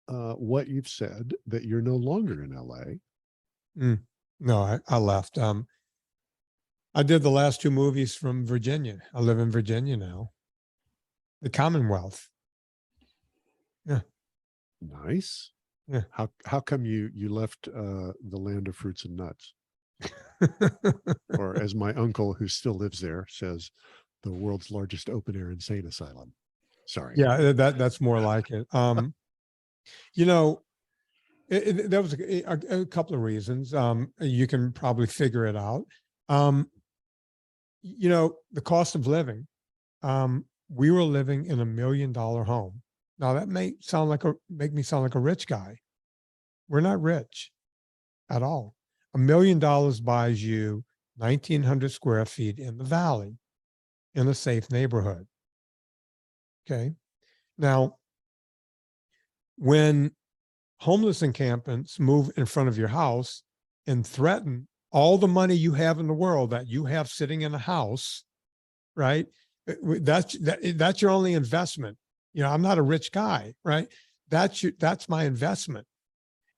what you've said that you're no longer in LA. No, I left. I did the last 2 movies from Virginia. I live in Virginia now. The Commonwealth. Yeah. Nice. Yeah. How come you left the land of fruits and nuts? Or as my uncle, who still lives there, says, the world's largest open air insane asylum. Sorry. Yeah, that's more like it. You know, there was a couple of reasons. You can probably figure it out. You know, the cost of living. We were living in $1 million home Now that may make me sound like a rich guy. We're not rich at all. $1 million buys you 1,900 square feet in the valley in a safe neighborhood. Okay. Now, when homeless encampments move in front of your house and threaten all the money you have in the world that you have sitting in a house, right? That's your only investment. You know, I'm not a rich guy, right? That's my investment.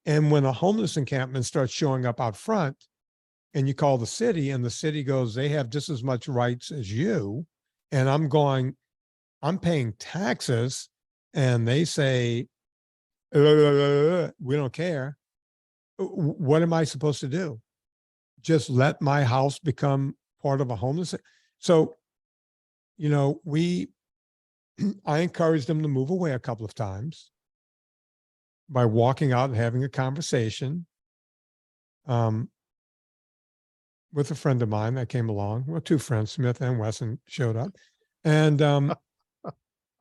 And when a homeless encampment starts showing up out front and you call the city and the city goes, they have just as much rights as you. And I'm paying taxes, and they say, we don't care. What am I supposed to do? Just let my house become part of a homeless? So, you know, I encouraged them to move away a couple of times by walking out and having a conversation with a friend of mine that came along. Well, two friends, Smith and Wesson, showed up. And,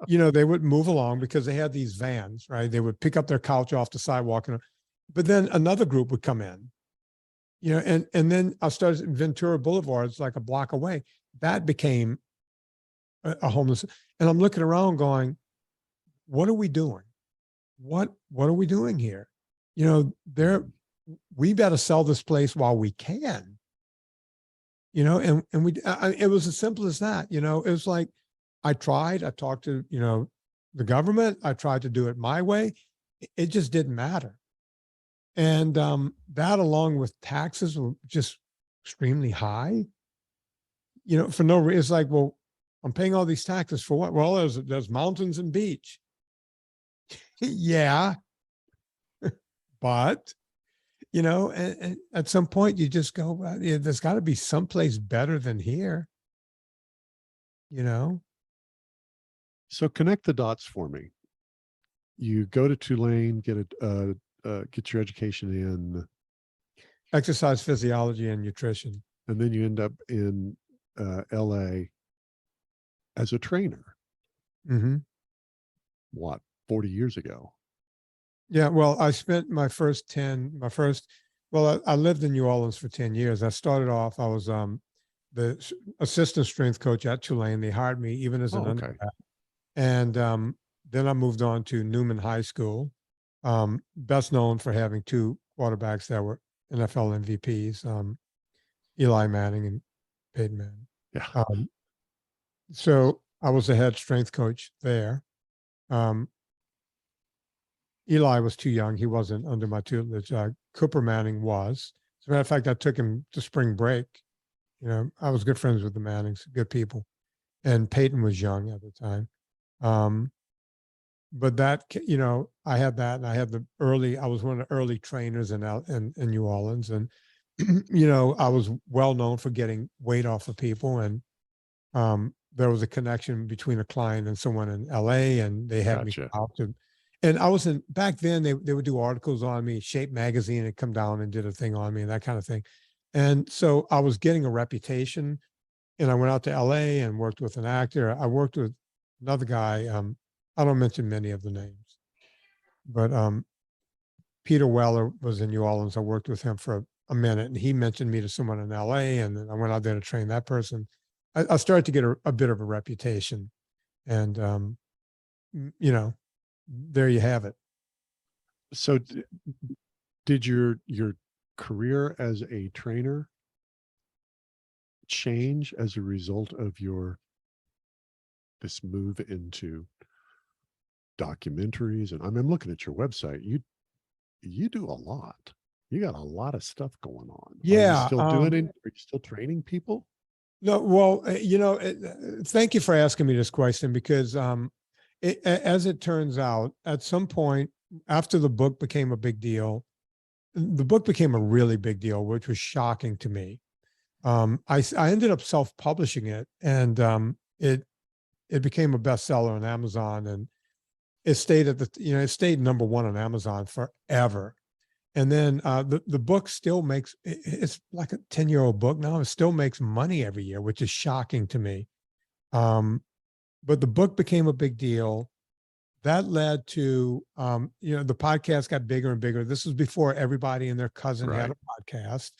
you know, they would move along because they had these vans, right? They would pick up their couch off the sidewalk. But then another group would come in, you know, and then I started Ventura Boulevard, it's like a block away. That became a homeless. And I'm looking around going, what are we doing? What are we doing here? You know, we better sell this place while we can, you know, and it was as simple as that. You know, it was like, I talked to, you know, the government. I tried to do it my way. It just didn't matter. And that, along with taxes, were just extremely high, you know, for no reason. It's like, well, I'm paying all these taxes for what? Well, there's mountains and beach. Yeah. But, you know, and at some point you just go, there's got to be someplace better than here, you know? So connect the dots for me. You go to Tulane, get your education in exercise physiology and nutrition, and then you end up in LA as a trainer. Mm-hmm. What, 40 years ago? Yeah. Well, I spent I lived in New Orleans for 10 years. I started off, I was the assistant strength coach at Tulane. They hired me even as an undergrad. And then I moved on to Newman High School, best known for having two quarterbacks that were NFL MVPs, Eli Manning and Peyton Manning. Yeah. So I was the head strength coach there. Eli was too young. He wasn't under my tutelage. Cooper Manning was. As a matter of fact, I took him to spring break. You know, I was good friends with the Mannings, good people. And Peyton was young at the time. But that, you know, I had that, and I was one of the early trainers in New Orleans. And, you know, I was well known for getting weight off of people. And there was a connection between a client and someone in LA, and they had me out to, and I was back then they would do articles on me. Shape Magazine had come down and did a thing on me and that kind of thing. And so I was getting a reputation, and I went out to LA and worked with an actor. I worked with another guy. I don't mention many of the names, but Peter Weller was in New Orleans. I worked with him for a minute, and he mentioned me to someone in LA, and then I went out there to train that person. I started to get a bit of a reputation, and you know, there you have it. So did your career as a trainer change as a result of this move into documentaries? And I'm looking at your website. You do a lot. You got a lot of stuff going on. Yeah. Are you still doing it? Are you still training people? No, well, you know, thank you for asking me this question, because as it turns out, at some point after the book became a big deal, the book became a really big deal, which was shocking to me. I ended up self-publishing it, and it became a bestseller on Amazon, and it stayed it stayed number one on Amazon forever. And then the book still makes, it's like a 10-year-old book now. It still makes money every year, which is shocking to me. But the book became a big deal. that led to, the podcast got bigger and bigger. This was before everybody and their cousin had a podcast,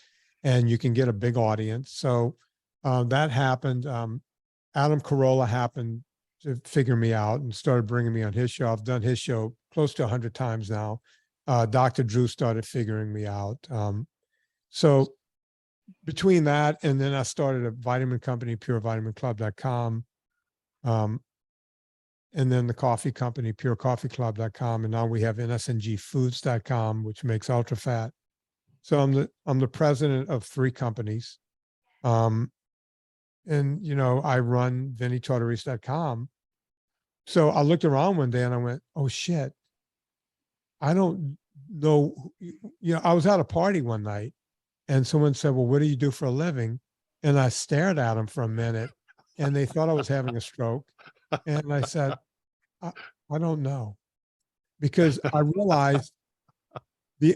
and you can get a big audience. So that happened. Adam Carolla happened to figure me out and started bringing me on his show. I've done his show close to 100 times now. Dr. Drew started figuring me out. So between that, and then I started a vitamin company, purevitaminclub.com. And then the coffee company, purecoffeeclub.com. And now we have nsngfoods.com, which makes ultra fat. So I'm the president of 3 companies. And, I run VinnieTortorich.com. So I looked around one day and I went, oh shit, I don't know. I was at a party one night and someone said, well, what do you do for a living? And I stared at them for a minute and they thought I was having a stroke. And I said, I don't know, because I realized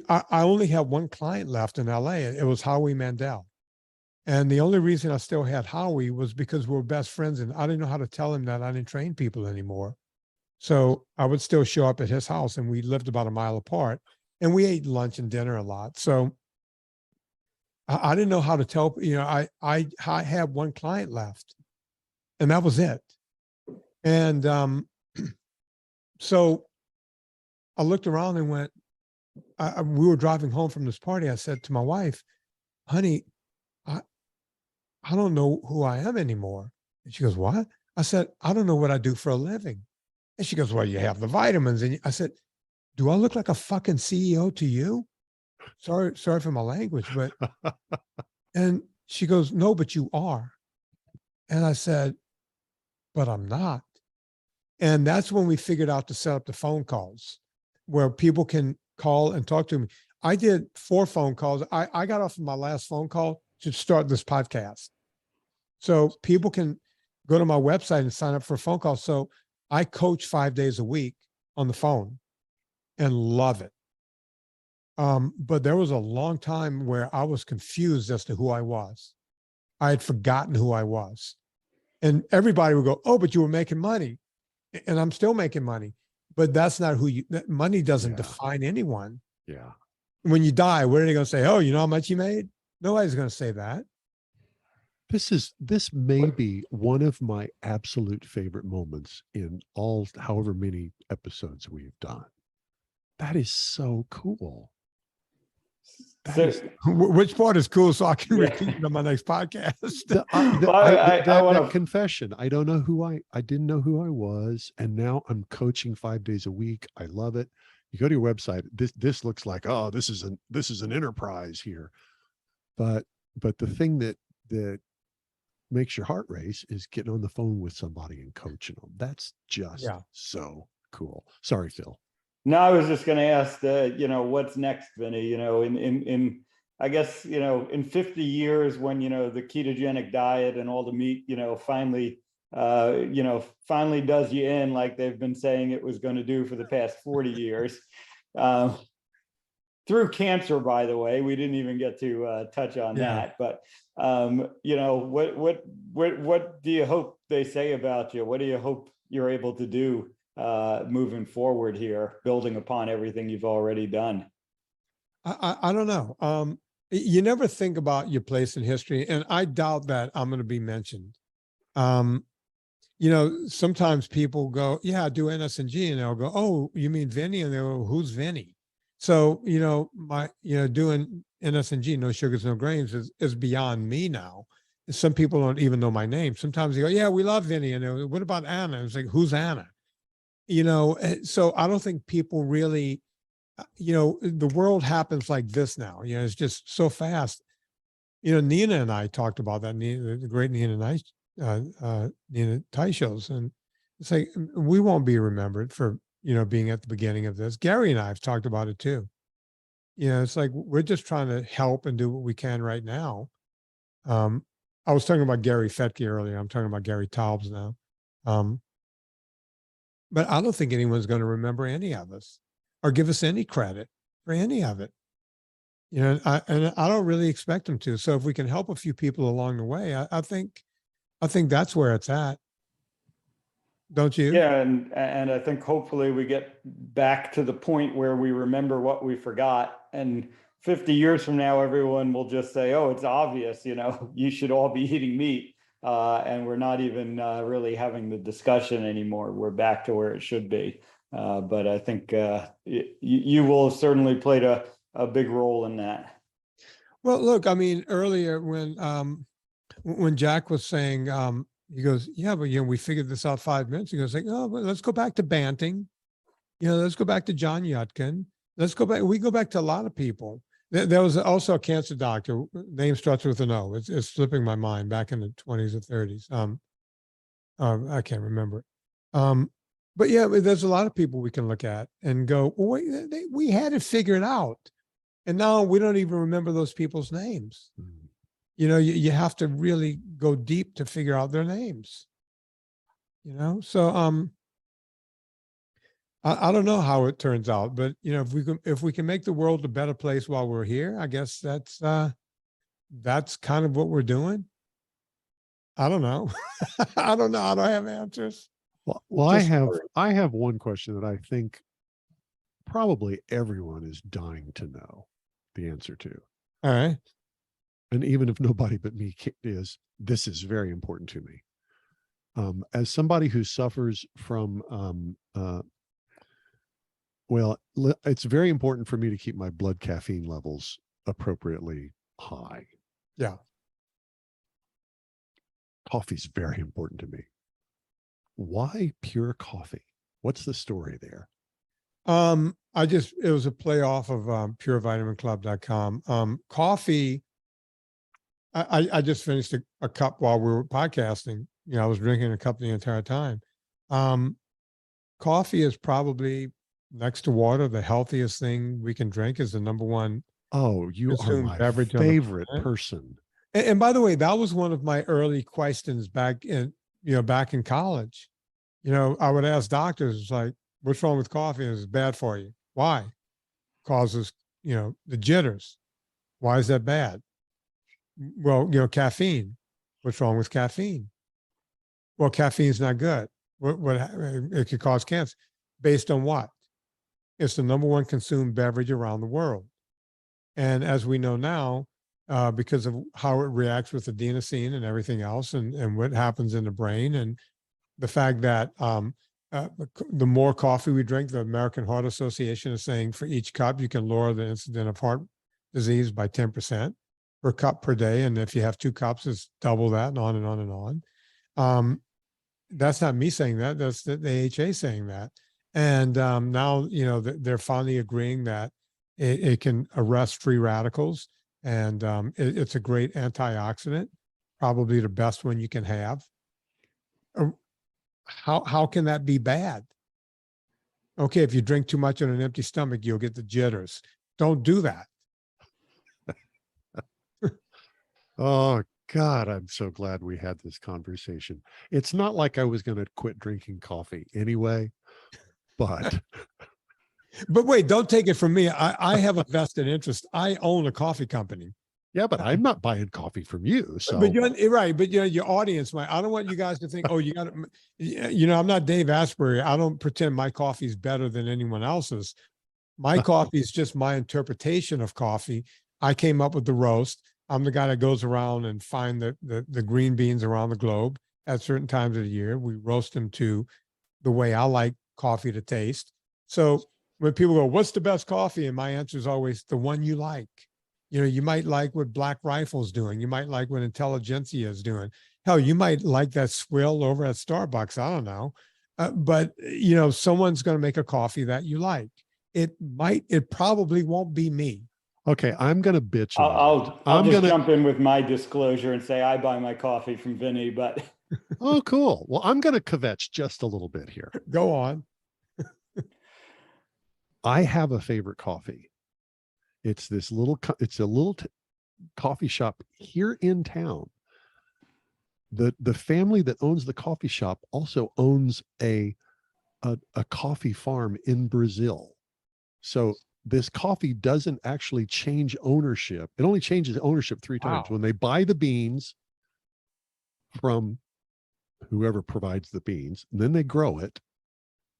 I only had one client left in LA. It was Howie Mandel. And the only reason I still had Howie was because we were best friends and I didn't know how to tell him that I didn't train people anymore. So I would still show up at his house and we lived about a mile apart and we ate lunch and dinner a lot. So I didn't know how to tell, I had one client left and that was it. And so I looked around and went, we were driving home from this party. I said to my wife, honey, I don't know who I am anymore. And she goes, what? I said, I don't know what I do for a living. And she goes, well, you have the vitamins. And I said, do I look like a fucking CEO to you? Sorry for my language, but, and she goes, no, but you are. And I said, but I'm not. And that's when we figured out to set up the phone calls where people can call and talk to me. I did 4 phone calls. I got off of my last phone call to start this podcast. So people can go to my website and sign up for a phone call. So I coach 5 days a week on the phone and love it. But there was a long time where I was confused as to who I was. I had forgotten who I was. And everybody would go, oh, but you were making money. And I'm still making money. But that's not who money doesn't define anyone. Yeah. When you die, what are they going to say? Oh, you know how much you made? Nobody's going to say that. This may be one of my absolute favorite moments in all, however many episodes we've done. That is so cool. Which part is cool so I can repeat it on my next podcast? That confession. I don't know who I didn't know who I was. And now I'm coaching 5 days a week. I love it. You go to your website. This looks like, oh, this is an enterprise here. But the thing that makes your heart race is getting on the phone with somebody and coaching them. That's just so cool. Sorry, Phil. No, I was just going to ask, what's next, Vinnie? In I guess, in 50 years when, the ketogenic diet and all the meat, finally does you in like they've been saying it was going to do for the past 40 years. Through cancer, by the way, we didn't even get to touch on that. But, what do you hope they say about you? What do you hope you're able to do moving forward here, building upon everything you've already done? I don't know. You never think about your place in history, and I doubt that I'm going to be mentioned. Sometimes people go, yeah, I do NSNG, and they'll go, oh, you mean Vinnie? And they'll go, who's Vinnie? So, doing NSNG, no sugars, no grains is beyond me now. Some people don't even know my name. Sometimes they go, yeah, we love Vinnie. And they go, what about Anna? It's like, who's Anna? So I don't think people really, the world happens like this now. It's just so fast. Nina and I talked about that, the great Nina Teichels, and it's like, we won't be remembered for, being at the beginning of this. Gary and I have talked about it too. It's like, we're just trying to help and do what we can right now. I was talking about Gary Fettke earlier. I'm talking about Gary Taubes now. But I don't think anyone's going to remember any of us or give us any credit for any of it. And I don't really expect them to. So if we can help a few people along the way, I think that's where it's at. don't you? Yeah, and I think hopefully we get back to the point where we remember what we forgot, and 50 years from now, everyone will just say, "Oh, it's obvious, you should all be eating meat," and we're not even really having the discussion anymore. We're back to where it should be. But I think you will have certainly played a big role in that. Well, look, I mean, earlier when Jack was saying, he goes, yeah, but we figured this out 5 minutes ago. It's like, oh, but let's go back to Banting. Let's go back to John Yudkin. Let's go back. We go back to a lot of people. There was also a cancer doctor. Name starts with an O. It's slipping my mind. Back in the 20s or 30s. I can't remember. But yeah, there's a lot of people we can look at and go, well, we had it figured out, and now we don't even remember those people's names. You have to really go deep to figure out their names. So I don't know how it turns out, but if we can make the world a better place while we're here, I guess that's kind of what we're doing. I don't know. I don't know. I don't have answers. Well, I have one question that I think probably everyone is dying to know the answer to. All right. And even if nobody but me this is very important to me. As somebody who suffers from, it's very important for me to keep my blood caffeine levels appropriately high. Yeah. Coffee's very important to me. Why pure coffee? What's the story there? It was a play off of purevitaminclub.com. Coffee, I just finished a cup while we were podcasting. I was drinking a cup the entire time. Coffee is probably, next to water, the healthiest thing we can drink. Is the number one. Oh, you are my favorite person. And by the way, that was one of my early questions back in college. I would ask doctors, like, what's wrong with coffee? It's bad for you. Why? Causes, the jitters. Why is that bad? Well, caffeine. What's wrong with caffeine? Well, caffeine's not good. What it could cause cancer. Based on what? It's the number one consumed beverage around the world. And as we know now, because of how it reacts with adenosine and everything else, and what happens in the brain, and the fact that the more coffee we drink, the American Heart Association is saying for each cup, you can lower the incidence of heart disease by 10% per cup per day. And if you have 2 cups, it's double that, and on and on and on. That's not me saying that. That's the AHA saying that. And now, they're finally agreeing that it can arrest free radicals. And it's a great antioxidant, probably the best one you can have. How can that be bad? Okay, if you drink too much on an empty stomach, you'll get the jitters. Don't do that. Oh, God, I'm so glad we had this conversation. It's not like I was going to quit drinking coffee anyway, but... But wait, don't take it from me. I have a vested interest. I own a coffee company. Yeah, but I'm not buying coffee from you. So, but you're right. But your audience might. I don't want you guys to think, oh, you got to. I'm not Dave Asprey. I don't pretend my coffee is better than anyone else's. My coffee is just my interpretation of coffee. I came up with the roast. I'm the guy that goes around and find the green beans around the globe at certain times of the year. We roast them to the way I like coffee to taste. So when people go, what's the best coffee? And my answer is always the one you like. You might like what Black Rifle's doing. You might like what Intelligentsia is doing. Hell, you might like that swill over at Starbucks. I don't know. But someone's going to make a coffee that you like. It probably won't be me. Okay, I'm going to bitch. I'll just jump in with my disclosure and say I buy my coffee from Vinnie, but. Oh, cool. Well, I'm going to kvetch just a little bit here. Go on. I have a favorite coffee. It's a little coffee shop here in town. The family that owns the coffee shop also owns a coffee farm in Brazil. So this coffee doesn't actually change ownership. It only changes ownership 3 times. Wow. When they buy the beans from whoever provides the beans, and then they grow it,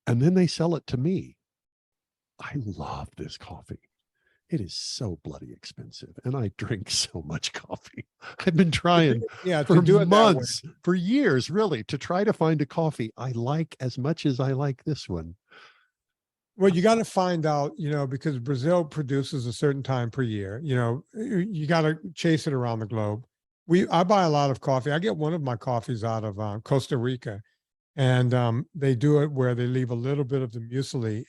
and then they sell it to me. I love this coffee. It is so bloody expensive, and I drink so much coffee. I've been trying for months, for years, really, to try to find a coffee I like as much as I like this one. Well, you got to find out, because Brazil produces a certain time per year, you got to chase it around the globe. I buy a lot of coffee. I get one of my coffees out of Costa Rica, and they do it where they leave a little bit of the muesli.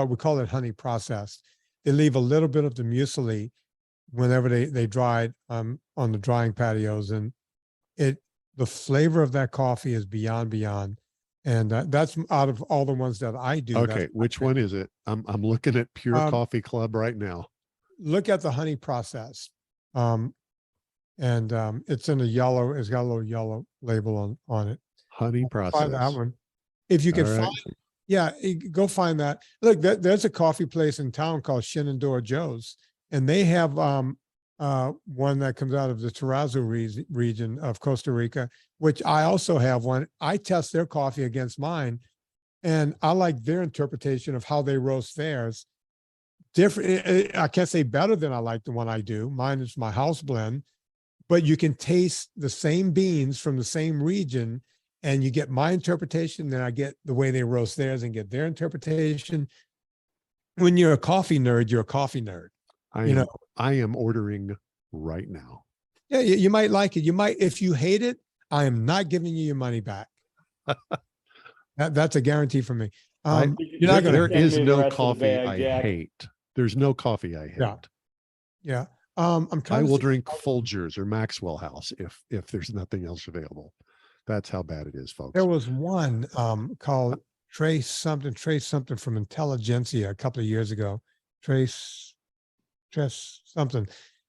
We call it honey processed. They leave a little bit of the muesli whenever they dry it on the drying patios, and the flavor of that coffee is beyond. And that's out of all the ones that I do. Okay, which one is it? I'm looking at Pure Coffee Club right now. Look at the honey process, and it's in a yellow. It's got a little yellow label on it. Honey process. Find that one if you can find. Yeah, go find that. Look, there's a coffee place in town called Shenandoah Joe's, and they have one that comes out of the Terrazzo region of Costa Rica, which I also have one. I test their coffee against mine, and I like their interpretation of how they roast theirs. Different. I can't say better than I like the one I do. Mine is my house blend, but you can taste the same beans from the same region, and you get my interpretation, then I get the way they roast theirs and get their interpretation. When you're a coffee nerd, you're a coffee nerd. I am ordering right now. Yeah, you might like it. You might, if you hate it, I am not giving you your money back. That's a guarantee for me. You're not going to. There is no coffee I hate. There's no coffee I hate. Yeah. I will drink Folgers or Maxwell House if there's nothing else available. That's how bad it is, folks. There was one called Trace something from Intelligentsia a couple of years ago. Trace something.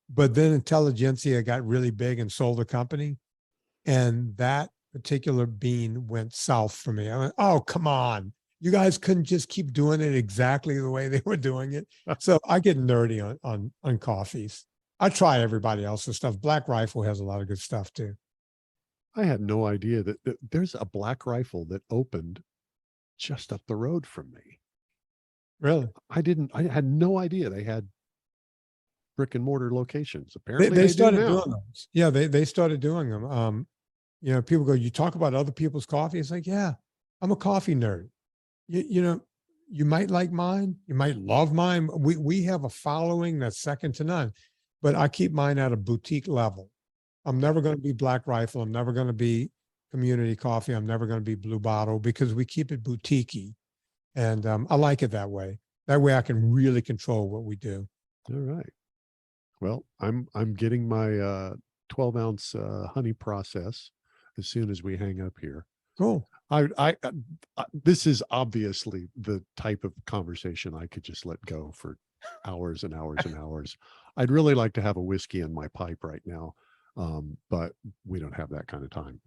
But then Intelligentsia got really big and sold a company. And that particular bean went south for me. I went, oh, come on. You guys couldn't just keep doing it exactly the way they were doing it. So I get nerdy on coffees. I try everybody else's stuff. Black Rifle has a lot of good stuff too. I had no idea that there's a Black Rifle that opened just up the road from me. Really? I had no idea they had brick and mortar locations. Apparently they started doing those. Yeah, they started doing them. People go, you talk about other people's coffee. It's like, yeah, I'm a coffee nerd. You might like mine. You might love mine. We have a following that's second to none, but I keep mine at a boutique level. I'm never going to be Black Rifle. I'm never going to be Community Coffee. I'm never going to be Blue Bottle, because we keep it boutique-y. And I like it that way. That way I can really control what we do. All right. Well, I'm getting my 12-ounce honey process as soon as we hang up here. Cool. This is obviously the type of conversation I could just let go for hours and hours and hours. I'd really like to have a whiskey in my pipe right now. But we don't have that kind of time.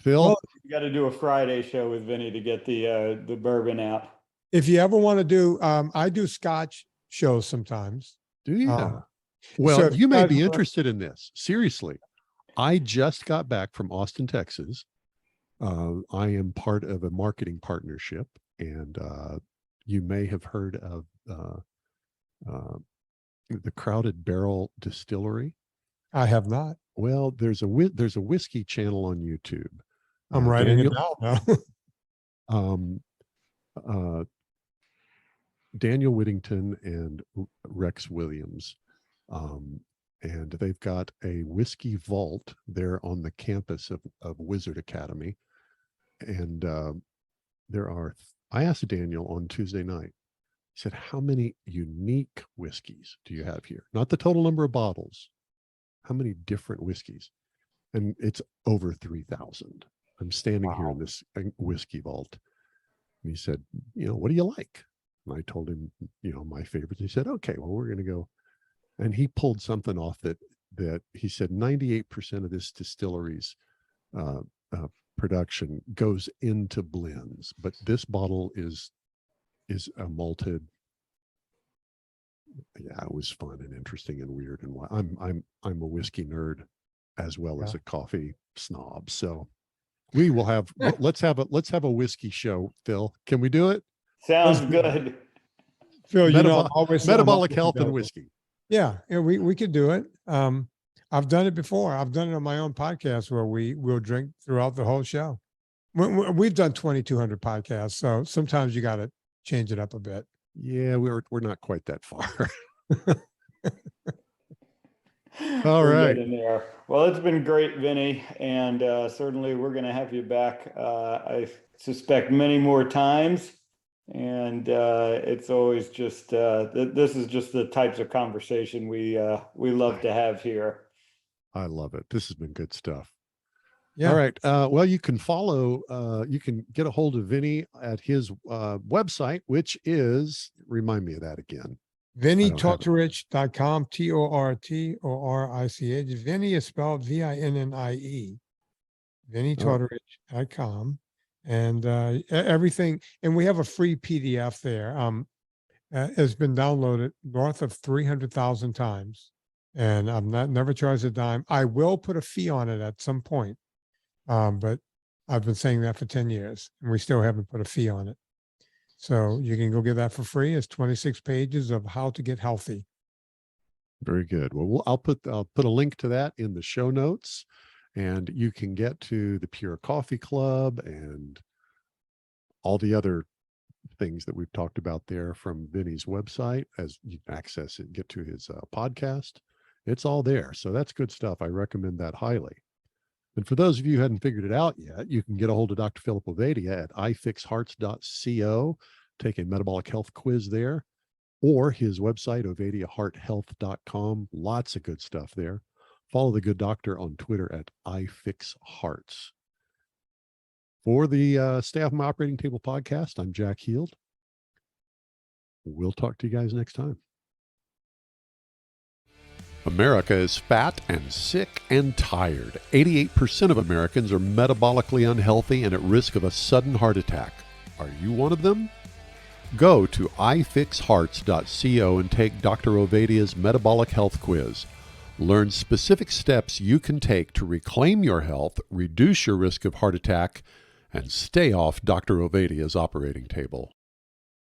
Phil, well, you got to do a Friday show with Vinnie to get the bourbon out. If you ever want to do, I do Scotch shows sometimes. Do you? Well, so you may be interested in this. Seriously, I just got back from Austin, Texas. I am part of a marketing partnership, and you may have heard of the Crowded Barrel Distillery. I have not. Well, there's a whiskey channel on YouTube. I'm writing it down now. Daniel Whittington and Rex Williams, and they've got a whiskey vault there on the campus of Wizard Academy, and I asked Daniel on Tuesday night. He said, "How many unique whiskeys do you have here? Not the total number of bottles. How many different whiskeys?" And it's over 3,000. I'm standing here in this whiskey vault. And he said, "What do you like?" And I told him, my favorites. He said, "Okay, well, we're going to go." And he pulled something off that he said 98% of this distillery's production goes into blends, but this bottle is a malted. Yeah, it was fun and interesting and weird. And I'm a whiskey nerd as well as a coffee snob. So We will have, let's have a whiskey show, Phil. Can we do it? Sounds good. Phil, metabolic health and whiskey. Yeah, we could do it. I've done it before. I've done it on my own podcast where we'll drink throughout the whole show. We've done 2,200 podcasts, so sometimes you got to change it up a bit. Yeah, we're not quite that far. All right. In there. Well, it's been great, Vinnie, and certainly we're going to have you back. I suspect many more times, and it's always just this is just the types of conversation we love to have here. I love it. This has been good stuff. Yeah. All right. Well, you can you can get a hold of Vinnie at his website, which is, remind me of that again. VinnieTortorich.com, Tortorich. Vinnie is spelled Vinnie. VinnieTortorich.com. And everything. And we have a free PDF there. Has been downloaded north of 300,000 times. And I'm never charged a dime. I will put a fee on it at some point. But I've been saying that for 10 years and we still haven't put a fee on it. So you can go get that for free. It's 26 pages of how to get healthy. Very good. Well, I'll put a link to that in the show notes, and you can get to the Pure Coffee Club and all the other things that we've talked about there from Vinnie's website as you access it, get to his podcast. It's all there. So that's good stuff. I recommend that highly. And for those of you who hadn't figured it out yet, you can get a hold of Dr. Philip Ovadia at ifixhearts.co, take a metabolic health quiz there, or his website, ovadiahearthealth.com. Lots of good stuff there. Follow the good doctor on Twitter at ifixhearts. For the Stay Off My Operating Table podcast, I'm Jack Heald. We'll talk to you guys next time. America is fat and sick and tired. 88% of Americans are metabolically unhealthy and at risk of a sudden heart attack. Are you one of them? Go to ifixhearts.co and take Dr. Ovadia's metabolic health quiz. Learn specific steps you can take to reclaim your health, reduce your risk of heart attack, and stay off Dr. Ovadia's operating table.